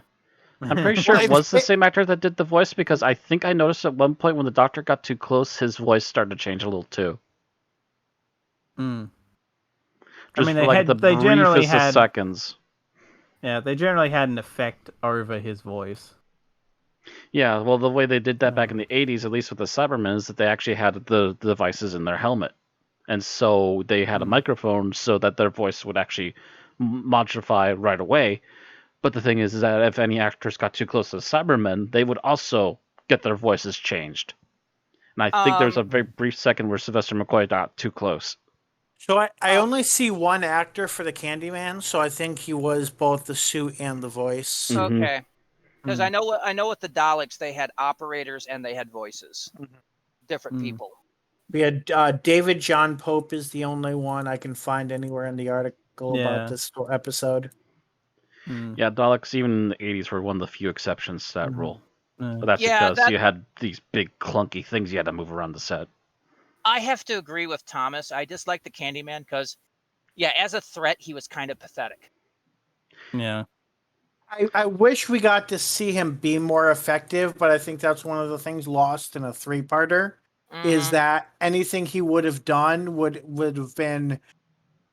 S1: I'm pretty sure
S3: Well,
S1: it was the same actor that did the voice because I think I noticed at one point when the doctor got too close, his voice started to change a little too.
S4: I
S1: Just
S4: mean,
S1: for like the
S4: they generally
S1: briefest of
S4: had
S1: seconds.
S4: they generally had an effect over his voice.
S1: Yeah, well, the way they did that back in the 80s, at least with the Cybermen, is that they actually had the devices in their helmet. And so they had a microphone so that their voice would actually modify right away. But the thing is that if any actors got too close to the Cybermen, they would also get their voices changed. And I think there's a very brief second where Sylvester McCoy got too close.
S3: So I only see one actor for the Candyman, so I think he was both the suit and the voice.
S2: Okay, because I know with the Daleks they had operators and they had voices, different people.
S3: We had David John Pope is the only one I can find anywhere in the article about this episode.
S1: Yeah, Daleks even in the 80s were one of the few exceptions to that rule. But that's because you had these big clunky things you had to move around the set.
S2: I have to agree with Thomas. I dislike the Candyman because, as a threat, he was kind of pathetic.
S4: Yeah.
S3: I wish we got to see him be more effective, but I think that's one of the things lost in a three-parter, is that anything he would have done would have been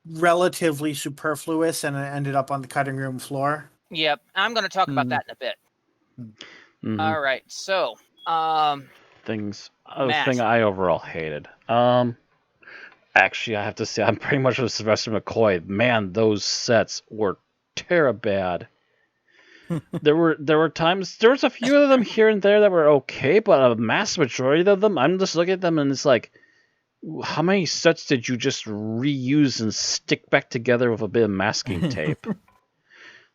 S3: relatively superfluous and it ended up on the cutting room floor.
S2: Yep, I'm going to talk about that in a bit. All right, so
S1: thing I overall hated. Actually, I have to say I'm pretty much with Sylvester McCoy. Man, those sets were terribad. There were times, there was a few of them here and there that were okay, but a mass majority of them, I'm just looking at them and it's like, how many sets did you just reuse and stick back together with a bit of masking tape?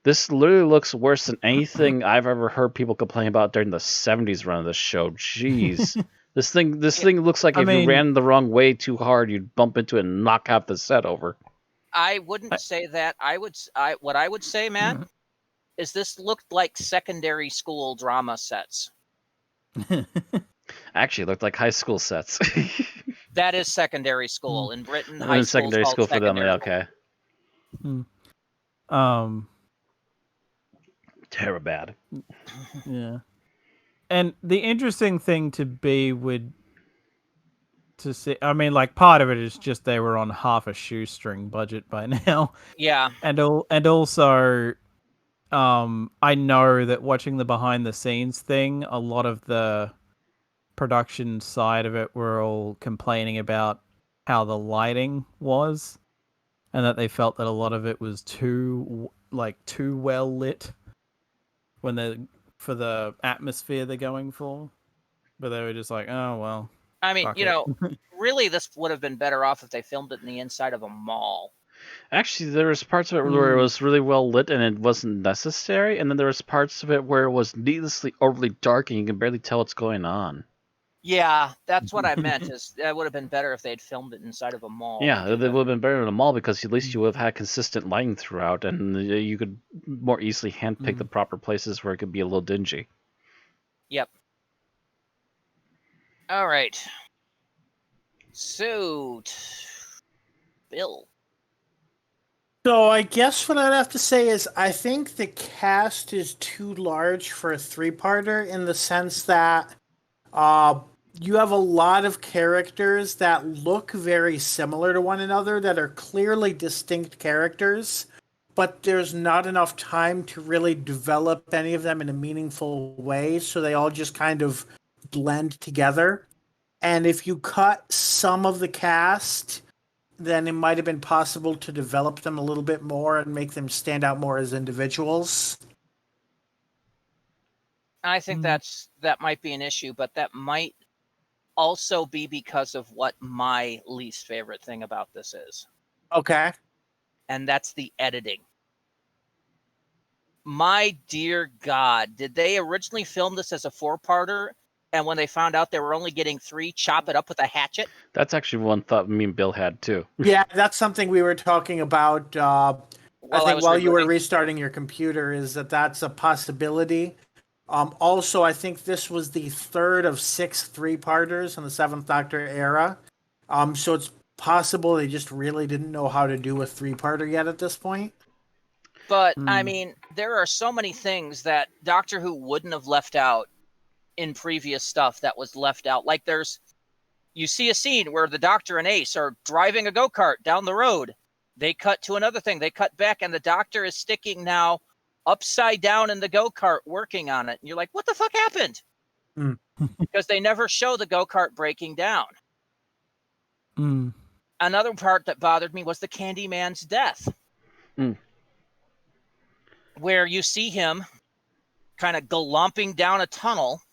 S1: This literally looks worse than anything I've ever heard people complain about during the 70s run of this show. Jeez. This thing looks like if you ran the wrong way too hard, you'd bump into it and knock half the set over.
S2: I wouldn't say that. What I would say, Matt, is this looked like secondary school drama sets.
S1: Actually, it looked like high school sets.
S2: That is secondary school in Britain. High school
S1: secondary school for them. Yeah, okay. Terrible bad.
S4: Yeah. And the interesting thing to see, I mean, like, part of it is just they were on half a shoestring budget by now.
S2: Yeah.
S4: And also, I know that watching the behind the scenes thing, a lot of the production side of it were all complaining about how the lighting was, and that they felt that a lot of it was too well lit for the atmosphere they're going for. But they were just like, oh well.
S2: I mean, really, this would have been better off if they filmed it in the inside of a mall.
S1: Actually, there was parts of it where it was really well lit and it wasn't necessary, and then there was parts of it where it was needlessly overly dark and you can barely tell what's going on.
S2: Yeah, that's what I meant. Is it would have been better if they'd filmed it inside of a mall.
S1: Yeah, it would have been better in a mall because at least you would have had consistent lighting throughout, and you could more easily handpick the proper places where it could be a little dingy.
S2: Yep. All right. So, Bill.
S3: So I guess what I'd have to say is I think the cast is too large for a three-parter in the sense that uh, you have a lot of characters that look very similar to one another that are clearly distinct characters, but there's not enough time to really develop any of them in a meaningful way, so they all just kind of blend together. And if you cut some of the cast, then it might have been possible to develop them a little bit more and make them stand out more as individuals.
S2: I think that might be an issue, but that might also be because of what my least favorite thing about this is.
S3: Okay.
S2: And that's the editing. My dear God, did they originally film this as a 4-parter? And when they found out they were only getting 3, chop it up with a hatchet?
S1: That's actually one thought me and Bill had too.
S3: Yeah, that's something we were talking about. I think while you were restarting your computer, is that's a possibility. Also, I think this was the third of 6 3-parters in the Seventh Doctor era. So it's possible they just really didn't know how to do a 3-parter yet at this point.
S2: But, I mean, there are so many things that Doctor Who wouldn't have left out in previous stuff that was left out. Like you see a scene where the Doctor and Ace are driving a go-kart down the road. They cut to another thing. They cut back, and the Doctor is sticking now upside down in the go-kart working on it. And you're like, what the fuck happened? Because they never show the go-kart breaking down. Another part that bothered me was the Candyman's death. Where you see him kind of galomping down a tunnel.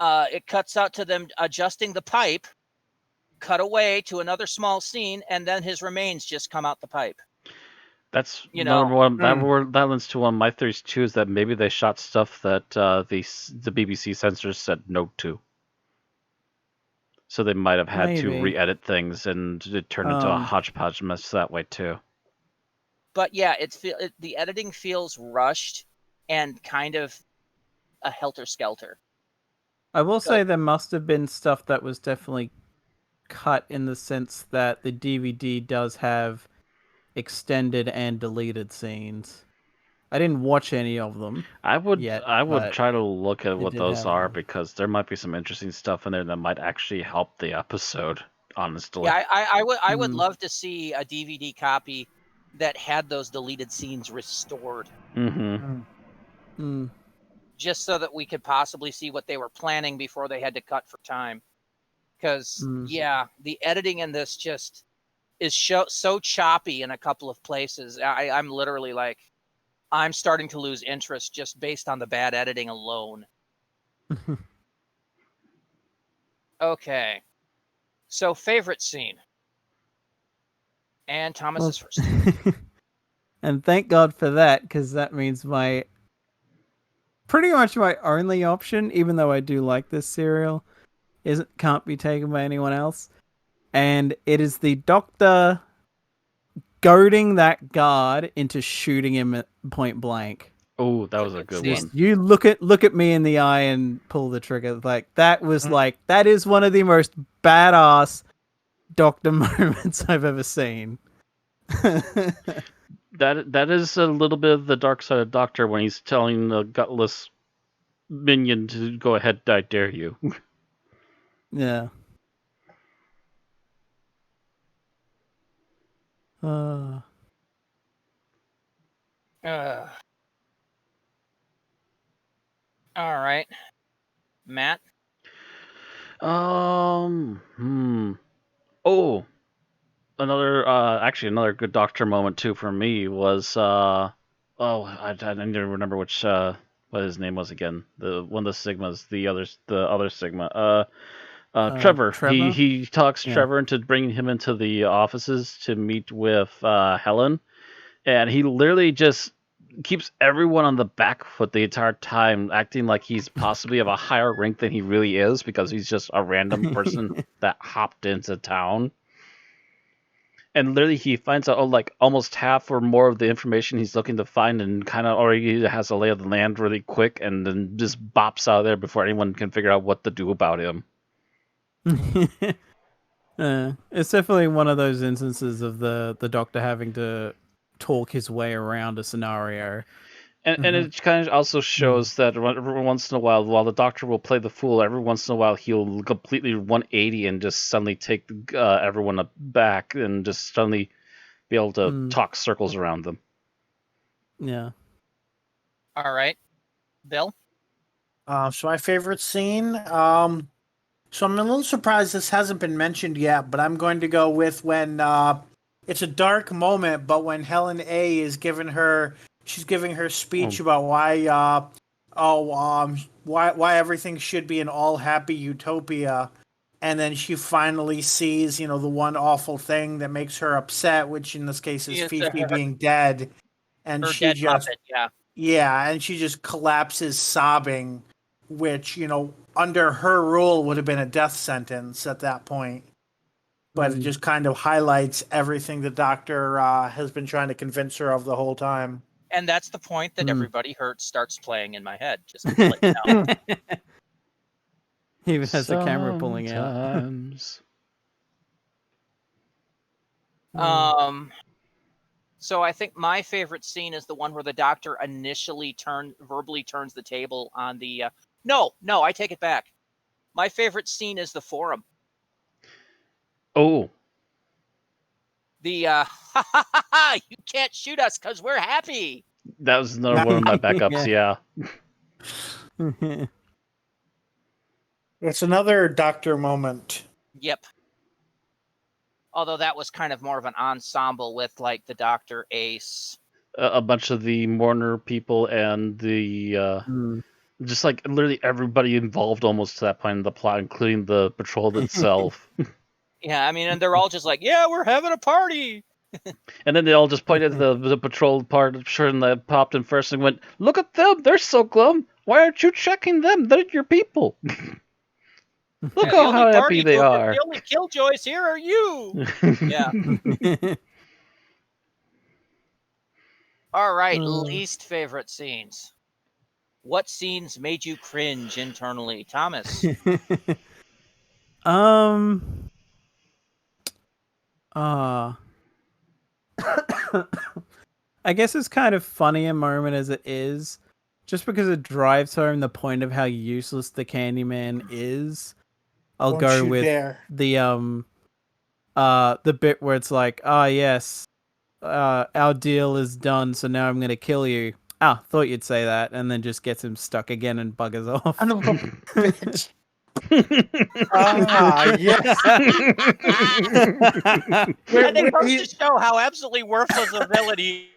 S2: It cuts out to them adjusting the pipe, cut away to another small scene, and then his remains just come out the pipe.
S1: That's number one. That lends to one of my theories too, is that maybe they shot stuff that the BBC censors said no to. So they might have had to re-edit things, and it turned into a hodgepodge mess that way too.
S2: But yeah, the editing feels rushed and kind of a helter-skelter.
S4: I will say there must have been stuff that was definitely cut in the sense that the DVD does have extended and deleted scenes. I didn't watch any of them.
S1: I would try to look at what those are because there might be some interesting stuff in there that might actually help the episode, honestly.
S2: Yeah, I would love to see a DVD copy that had those deleted scenes restored. Just so that we could possibly see what they were planning before they had to cut for time. Because, the editing in this just is so choppy in a couple of places. I'm literally like, I'm starting to lose interest just based on the bad editing alone. Okay. So, favorite scene. And Thomas is first.
S4: And thank God for that, because that means pretty much my only option, even though I do like this serial, can't be taken by anyone else. And it is the Doctor goading that guard into shooting him at point blank.
S1: Oh, that was a good one.
S4: You look at me in the eye and pull the trigger. Like that was that is one of the most badass Doctor moments I've ever seen.
S1: That is a little bit of the dark side of Doctor when he's telling the gutless minion to go ahead, I dare you.
S2: Yeah. All right, Matt.
S1: Another good Doctor moment too for me was I need to remember what his name was again. The one of the Sigmas, the other Sigma. Trevor. He talks Trevor into bringing him into the offices to meet with Helen, and he literally just keeps everyone on the back foot the entire time, acting like he's possibly of a higher rank than he really is because he's just a random person that hopped into town. And literally he finds out almost half or more of the information he's looking to find and kind of already has a lay of the land really quick and then just bops out of there before anyone can figure out what to do about him.
S4: It's definitely one of those instances of the doctor having to talk his way around a scenario.
S1: And it kind of also shows that every once in a while the doctor will play the fool, every once in a while he'll completely 180 and just suddenly take everyone back and just suddenly be able to talk circles around them.
S4: Yeah.
S2: All right. Bill?
S3: So my favorite scene, so I'm a little surprised this hasn't been mentioned yet, but I'm going to go with when it's a dark moment, but when Helen A is she's giving her speech about why everything should be an all happy utopia, and then she finally sees, the one awful thing that makes her upset, which in this case is Fifi being dead, and
S2: Her
S3: she
S2: dead
S3: just
S2: puppet, yeah.
S3: yeah, and she just collapses sobbing, which, under her rule would have been a death sentence at that point. But it just kind of highlights everything the doctor has been trying to convince her of the whole time.
S2: And that's the point that Everybody Hurts starts playing in my head. Just to let you know.
S4: He even has the camera pulling out.
S1: Sometimes.
S2: So I think my favorite scene is the one where the doctor initially verbally turns the table on the... No, I take it back. My favorite scene is the forum.
S1: Oh.
S2: The, you can't shoot us because we're happy.
S1: That was another one of my backups, yeah.
S3: It's another doctor moment.
S2: Yep. Although that was kind of more of an ensemble with, like, the Doctor, Ace.
S1: A bunch of the mourner people and the... Just like literally everybody involved almost to that point in the plot, including the patrol itself.
S2: Yeah, I mean, and they're all just like, yeah, we're having a party.
S1: And then they all just pointed at the patrol part of sure and that popped in first and went, look at them, they're so glum. Why aren't you checking them? They're your people. Look how happy they are.
S2: The only killjoys here are you. Yeah. All right, least favorite scenes. What scenes made you cringe internally, Thomas?
S4: I guess it's kind of funny a moment as it is, just because it drives home the point of how useless the Candyman is. I'll go with the bit where it's like, yes, our deal is done, so now I'm gonna kill you. Thought you'd say that, and then just gets him stuck again and buggers off.
S3: Yes.
S2: And it goes to show how absolutely worthless a villain he.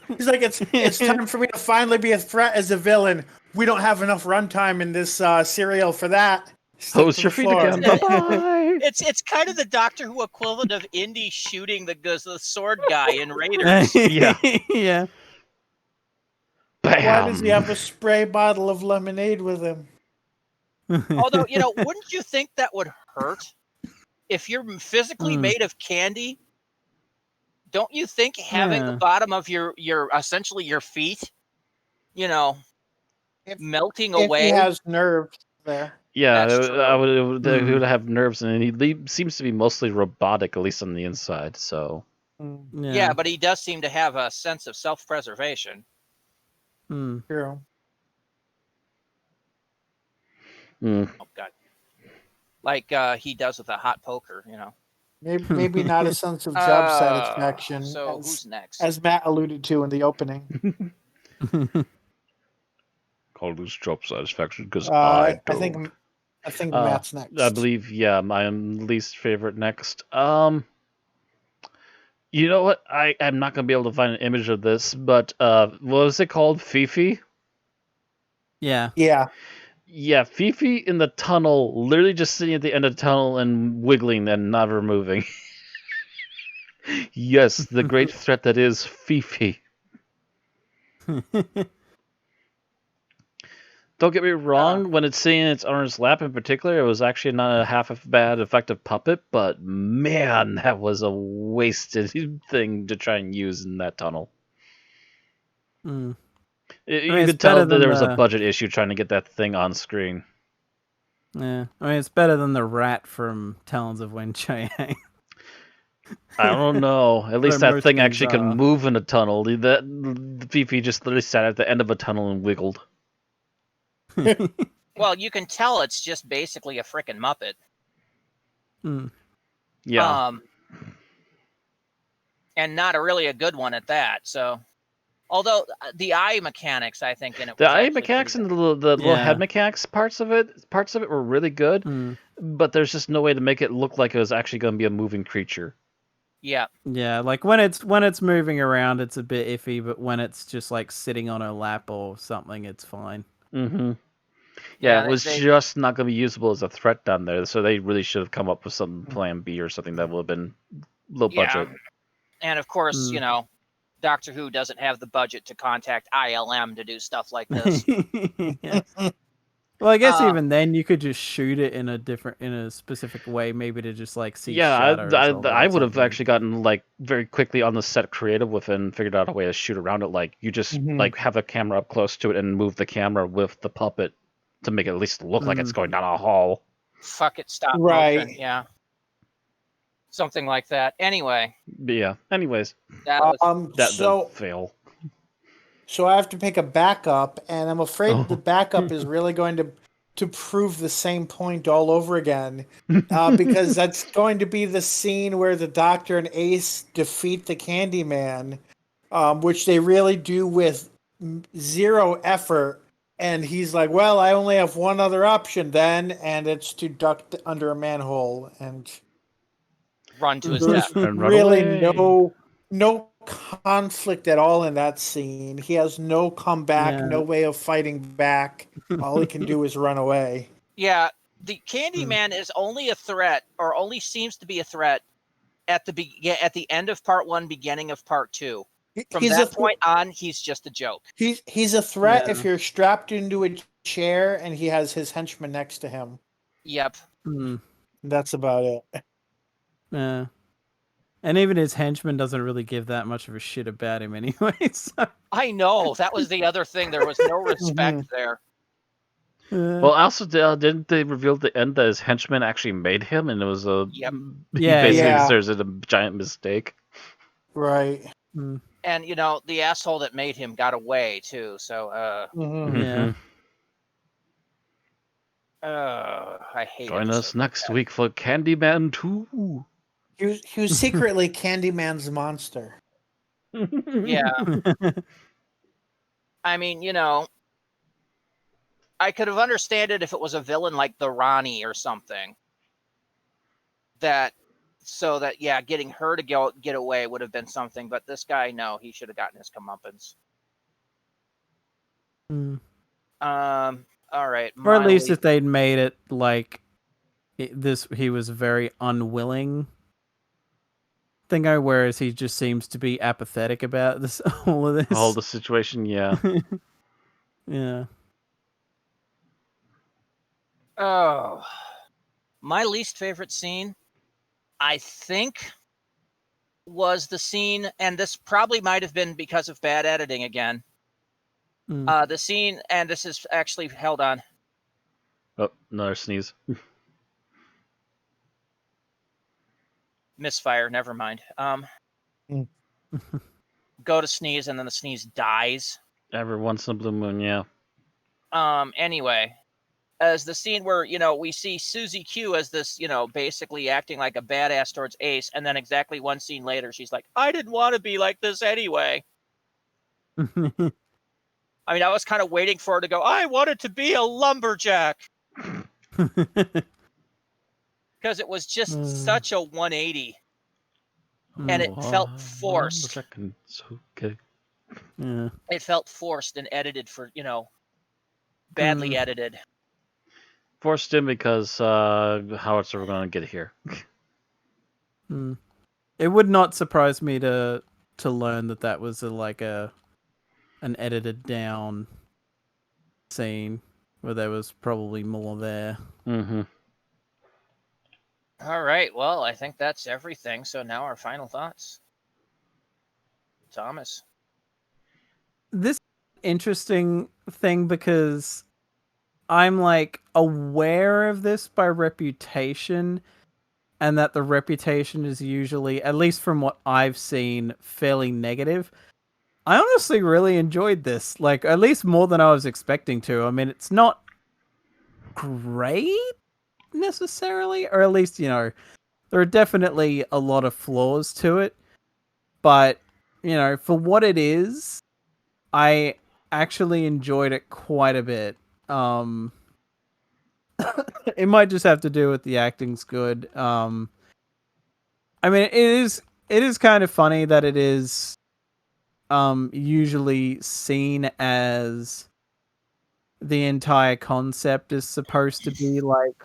S3: He's like, it's time for me to finally be a threat as a villain. We don't have enough runtime in this serial for that.
S1: Hose your feet again. Bye-bye.
S2: It's kind of the Doctor Who equivalent of Indy shooting the sword guy in Raiders.
S1: Yeah.
S4: Yeah.
S1: Bam.
S3: Why does he have a spray bottle of lemonade with him?
S2: Although, wouldn't you think that would hurt? If you're physically made of candy, don't you think having the bottom of your essentially your feet, melting away?
S3: He has nerves there.
S1: Yeah, he would have nerves, and he seems to be mostly robotic, at least on the inside. So.
S2: Yeah, but he does seem to have a sense of self-preservation.
S3: True.
S2: Oh God! Like he does with a hot poker,
S3: Maybe not a sense of job satisfaction.
S2: So who's next?
S3: As Matt alluded to in the opening.
S1: Call this job satisfaction because I don't.
S3: I think Matt's next.
S1: I believe, yeah, my least favorite next. You know what? I'm not gonna be able to find an image of this, but what was it called? Fifi?
S4: Yeah.
S3: Yeah.
S1: Yeah, Fifi in the tunnel, literally just sitting at the end of the tunnel and wiggling and never moving. Yes, the great threat that is Fifi. Don't get me wrong, when it's sitting in its owner's lap in particular, it was actually not a half a bad effective puppet, but man, that was a wasted thing to try and use in that tunnel. You could tell that there was a budget issue trying to get that thing on screen.
S4: Yeah, I mean it's better than the rat from Talons of Wen-Chiang.
S1: I don't know. At least
S4: Where
S1: that
S4: most
S1: thing
S4: things
S1: actually can
S4: are.
S1: move in a tunnel. The Fifi just literally sat at the end of a tunnel and wiggled.
S2: Well, you can tell it's just basically a frickin' Muppet.
S4: Hmm.
S1: Yeah.
S2: And not really a good one at that. So, although the eye mechanics, I think, in it
S1: The
S2: was
S1: eye
S2: actually
S1: mechanics
S2: pretty
S1: and
S2: good.
S1: the little head
S4: Yeah.
S1: mechanics parts of it were really good,
S4: Hmm.
S1: but there's just no way to make it look like it was actually going to be a moving creature.
S2: Yeah.
S4: Yeah, like when it's moving around, it's a bit iffy, but when it's just like sitting on her lap or something, it's fine.
S1: Mm-hmm. Yeah,
S2: Yeah.
S1: it was just not going to be usable as a threat down there, so they really should have come up with some plan B or something that would have been low budget.
S2: And of course,
S4: Hmm.
S2: Doctor Who doesn't have the budget to contact ILM to do stuff like this.
S4: Yes. Well, I guess
S2: Uh,
S4: even then you could just shoot it in a specific way, maybe to just like see
S1: Yeah,
S4: shadows of it
S1: I
S4: or
S1: would have
S4: something.
S1: actually gotten like very quickly on the set creative with it and figured out a way to shoot around it. Like you just like have a camera up close to it and move the camera with the puppet to make it at least look like it's going down a hall.
S2: Fuck it, stop
S3: Right.
S2: motion. Yeah. Something like that. Anyway,
S1: But yeah. Anyways,
S2: that was
S1: that
S3: So
S1: fail.
S3: I have to pick a backup, and I'm afraid the
S1: Oh.
S3: backup is really going to prove the same point all over again, because that's going to be the scene where the Doctor and Ace defeat the Candyman, which they really do with zero effort. And he's like, "Well, I only have one other option then, and it's to duck under a manhole." And
S2: run to his
S3: there's
S2: death.
S1: And run
S3: really
S1: away.
S3: no conflict at all in that scene. He has no comeback,
S4: Yeah.
S3: no way of fighting back. All he can do is run away.
S2: Yeah, the Candyman is only a threat, or only seems to be a threat at the end of part 1, beginning of part 2. From
S3: He's
S2: that point on, he's just a joke.
S3: he's a threat
S4: Yeah.
S3: if you're strapped into a chair and he has his henchman next to him.
S2: Yep.
S4: Hmm.
S3: That's about it.
S4: Yeah. And even his henchman doesn't really give that much of a shit about him anyway. So.
S2: I know. That was the other thing. There was no respect there.
S1: Well, also didn't they reveal at the end that his henchman actually made him, and it was a
S2: Yep.
S1: he
S4: Yeah,
S1: basically
S3: yeah.
S1: there's a giant mistake.
S3: Right.
S4: Hmm.
S2: And the asshole that made him got away too. So
S4: Yeah.
S2: I hate
S1: Join us
S2: episodes like
S1: next
S2: that.
S1: week for Candyman 2.
S3: He was secretly Candyman's monster.
S2: Yeah. I mean, I could have understood it if it was a villain like the Ronnie or something. Getting her to get away would have been something, but this guy, no, he should have gotten his comeuppance.
S4: Hmm.
S2: All right.
S4: Or at least if they'd made it like he was very unwilling thingo, whereas he just seems to be apathetic about this all of this.
S1: All the situation, yeah.
S4: Yeah.
S2: Oh, my least favorite scene, I think, was the scene, and this probably might have been because of bad editing again.
S4: Mm.
S2: The scene, and this is actually held on.
S1: Oh, another sneeze.
S2: Misfire, never mind. Go to sneeze, and then the sneeze dies.
S1: Every once in a blue moon, yeah.
S2: Anyway, as the scene where, we see Susie Q as this, basically acting like a badass towards Ace, and then exactly one scene later, she's like, I didn't want to be like this anyway. I mean, I was kind of waiting for her to go, I wanted to be a lumberjack. Because it was just such a 180. And it felt forced.
S4: Yeah.
S2: It felt forced and edited for, badly edited.
S1: Forced in because how else are we going to get here?
S4: It would not surprise me to learn that was an edited down scene where there was probably more there.
S1: Mm-hmm.
S2: All right. Well, I think that's everything. So now our final thoughts. Thomas.
S4: This interesting thing because I'm like aware of this by reputation, and that the reputation is usually, at least from what I've seen, fairly negative. I honestly really enjoyed this, like at least more than I was expecting to. I mean, it's not great necessarily, or at least, there are definitely a lot of flaws to it, but for what it is, I actually enjoyed it quite a bit. It might just have to do with the acting's good. I mean, it is kind of funny that it is usually seen as the entire concept is supposed to be like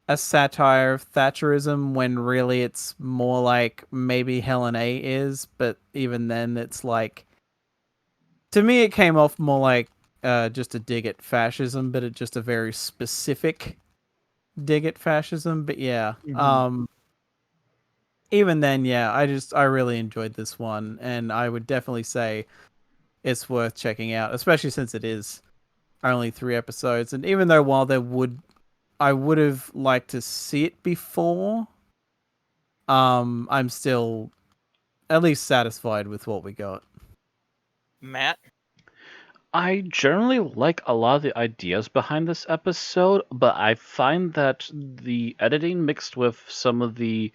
S4: a satire of Thatcherism, when really it's more like maybe Helen A is, but even then it's like, to me it came off more like just a dig at fascism, but it's just a very specific dig at fascism. But yeah, even then, yeah, I really enjoyed this one, and I would definitely say it's worth checking out, especially since it is only 3 episodes. And even though while I would have liked to see it before, I'm still at least satisfied with what we got.
S2: Matt?
S1: I generally like a lot of the ideas behind this episode, but I find that the editing mixed with some of the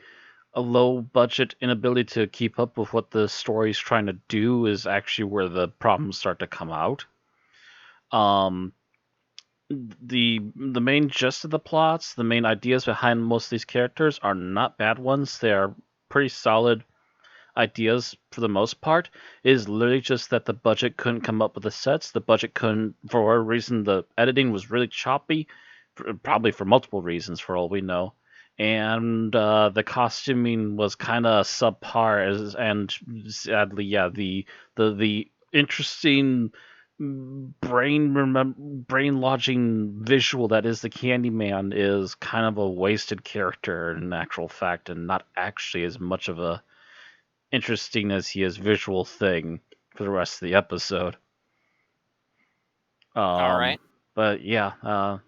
S1: low budget inability to keep up with what the story's trying to do is actually where the problems start to come out. Um, the main gist of the plots, the main ideas behind most of these characters are not bad ones. They are pretty solid ideas for the most part. It is literally just that the budget couldn't come up with the sets. The budget couldn't, for whatever reason, the editing was really choppy, probably for multiple reasons, for all we know. And the costuming was kind of subpar, and sadly, yeah, the interesting brain lodging visual that is the Candyman is kind of a wasted character in actual fact, and not actually as much of a interesting as he is visual thing for the rest of the episode.
S2: All right.
S1: But yeah,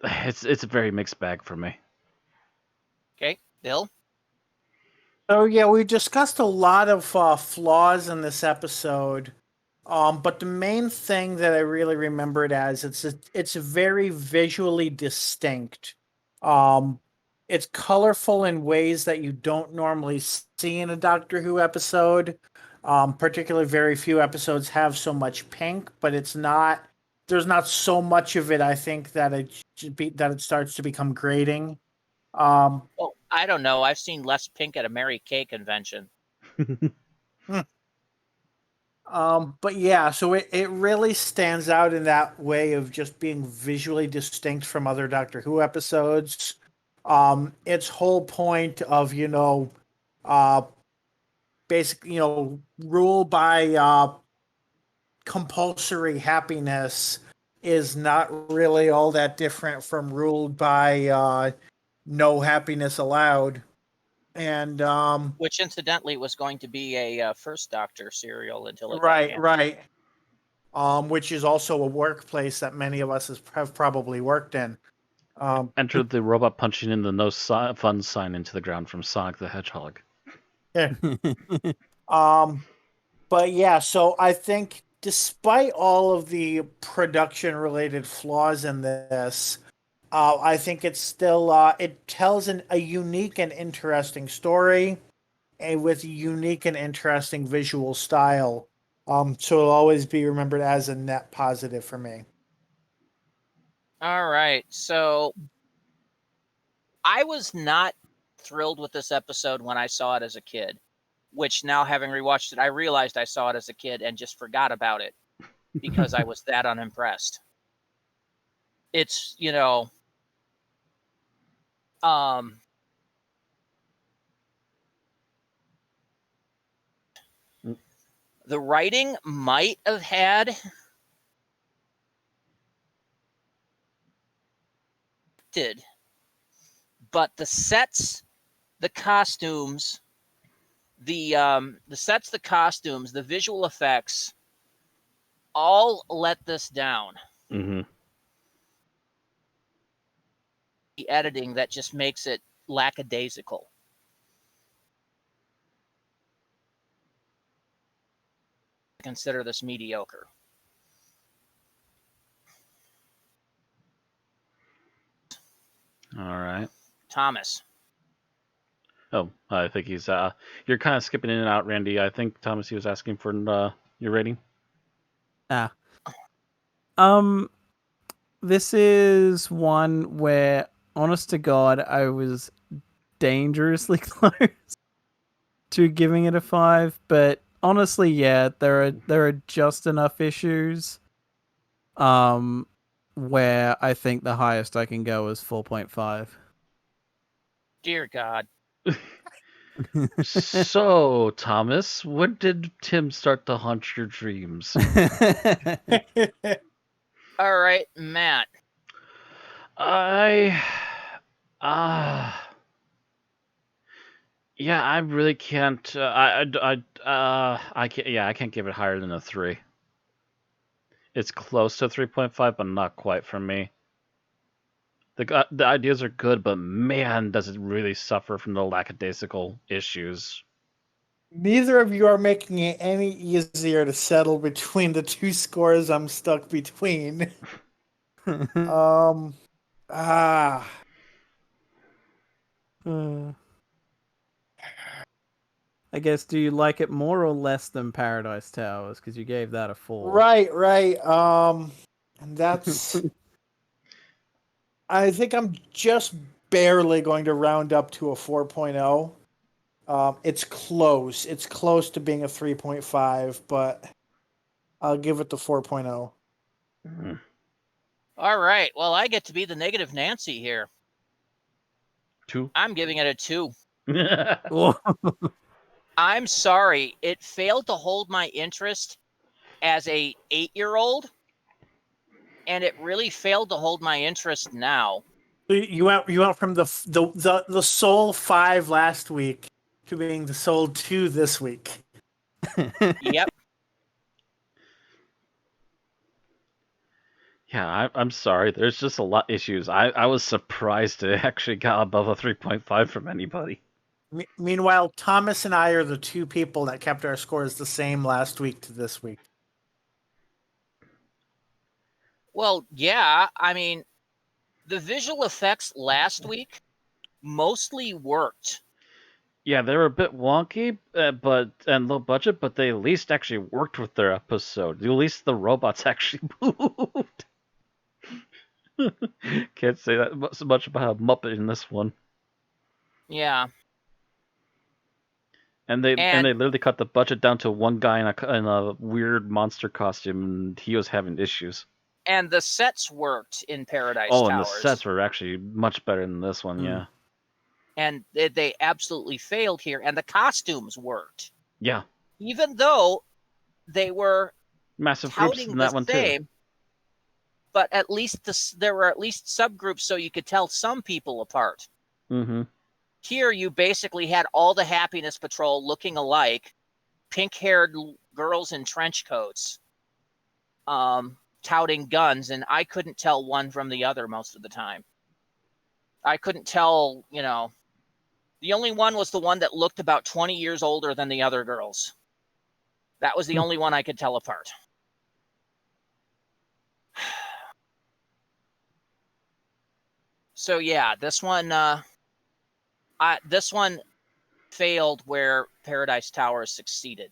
S1: it's a very mixed bag for me.
S2: Okay. Bill?
S3: So yeah, we discussed a lot of flaws in this episode, but the main thing that I really remembered as it's very visually distinct. Um, it's colorful in ways that you don't normally see in a Doctor Who episode. Particularly, very few episodes have so much pink, but it's not. There's not so much of it. I think that it starts to become grating. Um,
S2: Well, I don't know. I've seen less pink at a Mary Kay convention.
S3: But yeah, so it really stands out in that way of just being visually distinct from other Doctor Who episodes. Its whole point of, uh, basically, rule by compulsory happiness is not really all that different from ruled by no happiness allowed. And
S2: Which, incidentally, was going to be a First Doctor serial until it got
S3: right,
S2: canceled.
S3: right. Which is also a workplace that many of us have probably worked in.
S1: Enter the robot punching in the no fun sign into the ground from Sonic the Hedgehog.
S3: But yeah, so I think despite all of the production related flaws in this, I think it's still it tells a unique and interesting story, and with unique and interesting visual style. So it'll always be remembered as a net positive for me.
S2: All right. So I was not thrilled with this episode when I saw it as a kid, which now, having rewatched it, I realized I saw it as a kid and just forgot about it because I was that unimpressed. It's, the writing might have had but the sets, the costumes, the sets, the costumes, the visual effects all let this down.
S1: Mm-hmm.
S2: the editing that just makes it lackadaisical. Consider this mediocre.
S1: All right.
S2: Thomas.
S1: Oh, I think he's. You're kind of skipping in and out, Randy. I think Thomas, he was asking for your rating.
S4: This is one where, honest to God, I was dangerously close to giving it a 5, but honestly, yeah, there are just enough issues where I think the highest I can go is 4.5.
S2: Dear God.
S1: So, Thomas, when did Tim start to haunt your dreams?
S2: All right, Matt.
S1: Yeah, I really can't. I can't. Yeah, I can't give it higher than a 3. It's close to 3.5, but not quite for me. The ideas are good, but man, does it really suffer from the lackadaisical issues.
S3: Neither of you are making it any easier to settle between the two scores I'm stuck between.
S4: I guess, do you like it more or less than Paradise Towers? Because you gave that a 4.
S3: Right. And that's... I think I'm just barely going to round up to a 4.0. It's close. It's close to being a 3.5, but I'll give it the 4.0.
S1: Mm.
S2: All right. Well, I get to be the negative Nancy here.
S1: 2.
S2: I'm giving it a 2. I'm sorry. It failed to hold my interest as a 8-year-old, and it really failed to hold my interest now.
S3: You went from the Soul 5 last week to being the Soul 2 this week.
S2: Yep.
S1: Yeah, I'm sorry. There's just a lot of issues. I was surprised it actually got above a 3.5 from anybody.
S3: Meanwhile, Thomas and I are the two people that kept our scores the same last week to this week.
S2: Well, yeah. I mean, the visual effects last week mostly worked.
S1: Yeah, they were a bit wonky, and low budget, but they at least actually worked with their episode. At least the robots actually moved. Can't say that so much about a Muppet in this one.
S2: Yeah.
S1: And they literally cut the budget down to one guy in a weird monster costume, and he was having issues.
S2: And the sets worked in Paradise Towers.
S1: And the sets were actually much better than this one, yeah.
S2: And they absolutely failed here. And the costumes worked.
S1: Yeah.
S2: Even though they were
S1: massive groups in that one too.
S2: But at least there were at least subgroups so you could tell some people apart.
S1: Mm-hmm.
S2: Here you basically had all the Happiness Patrol looking alike, pink-haired girls in trench coats, touting guns, and I couldn't tell one from the other most of the time. I couldn't tell, the only one was the one that looked about 20 years older than the other girls. That was the only one I could tell apart. So yeah, this one failed where Paradise Towers succeeded.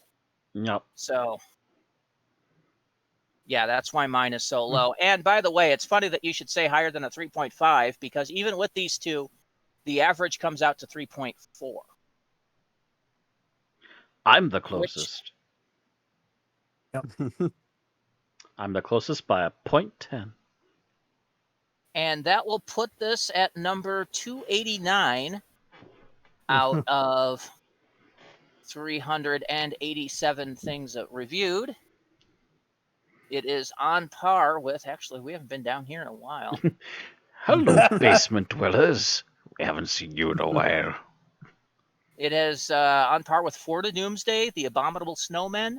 S1: Yep.
S2: So yeah, that's why mine is so low. And by the way, it's funny that you should say higher than a 3.5 because even with these two, the average comes out to 3.4.
S1: I'm the closest.
S3: Yep.
S1: I'm the closest by a 0.10.
S2: And that will put this at number 289 out of 387 things reviewed. It is on par with, actually, we haven't been down here in a while.
S1: Hello, basement dwellers. We haven't seen you in a while.
S2: It is on par with Fort of Doomsday, The Abominable Snowmen,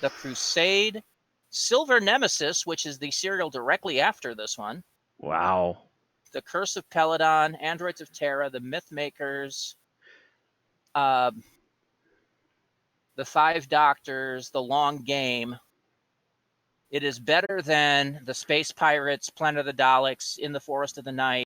S2: The Crusade, Silver Nemesis, which is the serial directly after this one.
S1: Wow.
S2: The Curse of Peladon, Androids of Terra, The Mythmakers, The Five Doctors, The Long Game. It is better than The Space Pirates, Planet of the Daleks, In the Forest of the Night,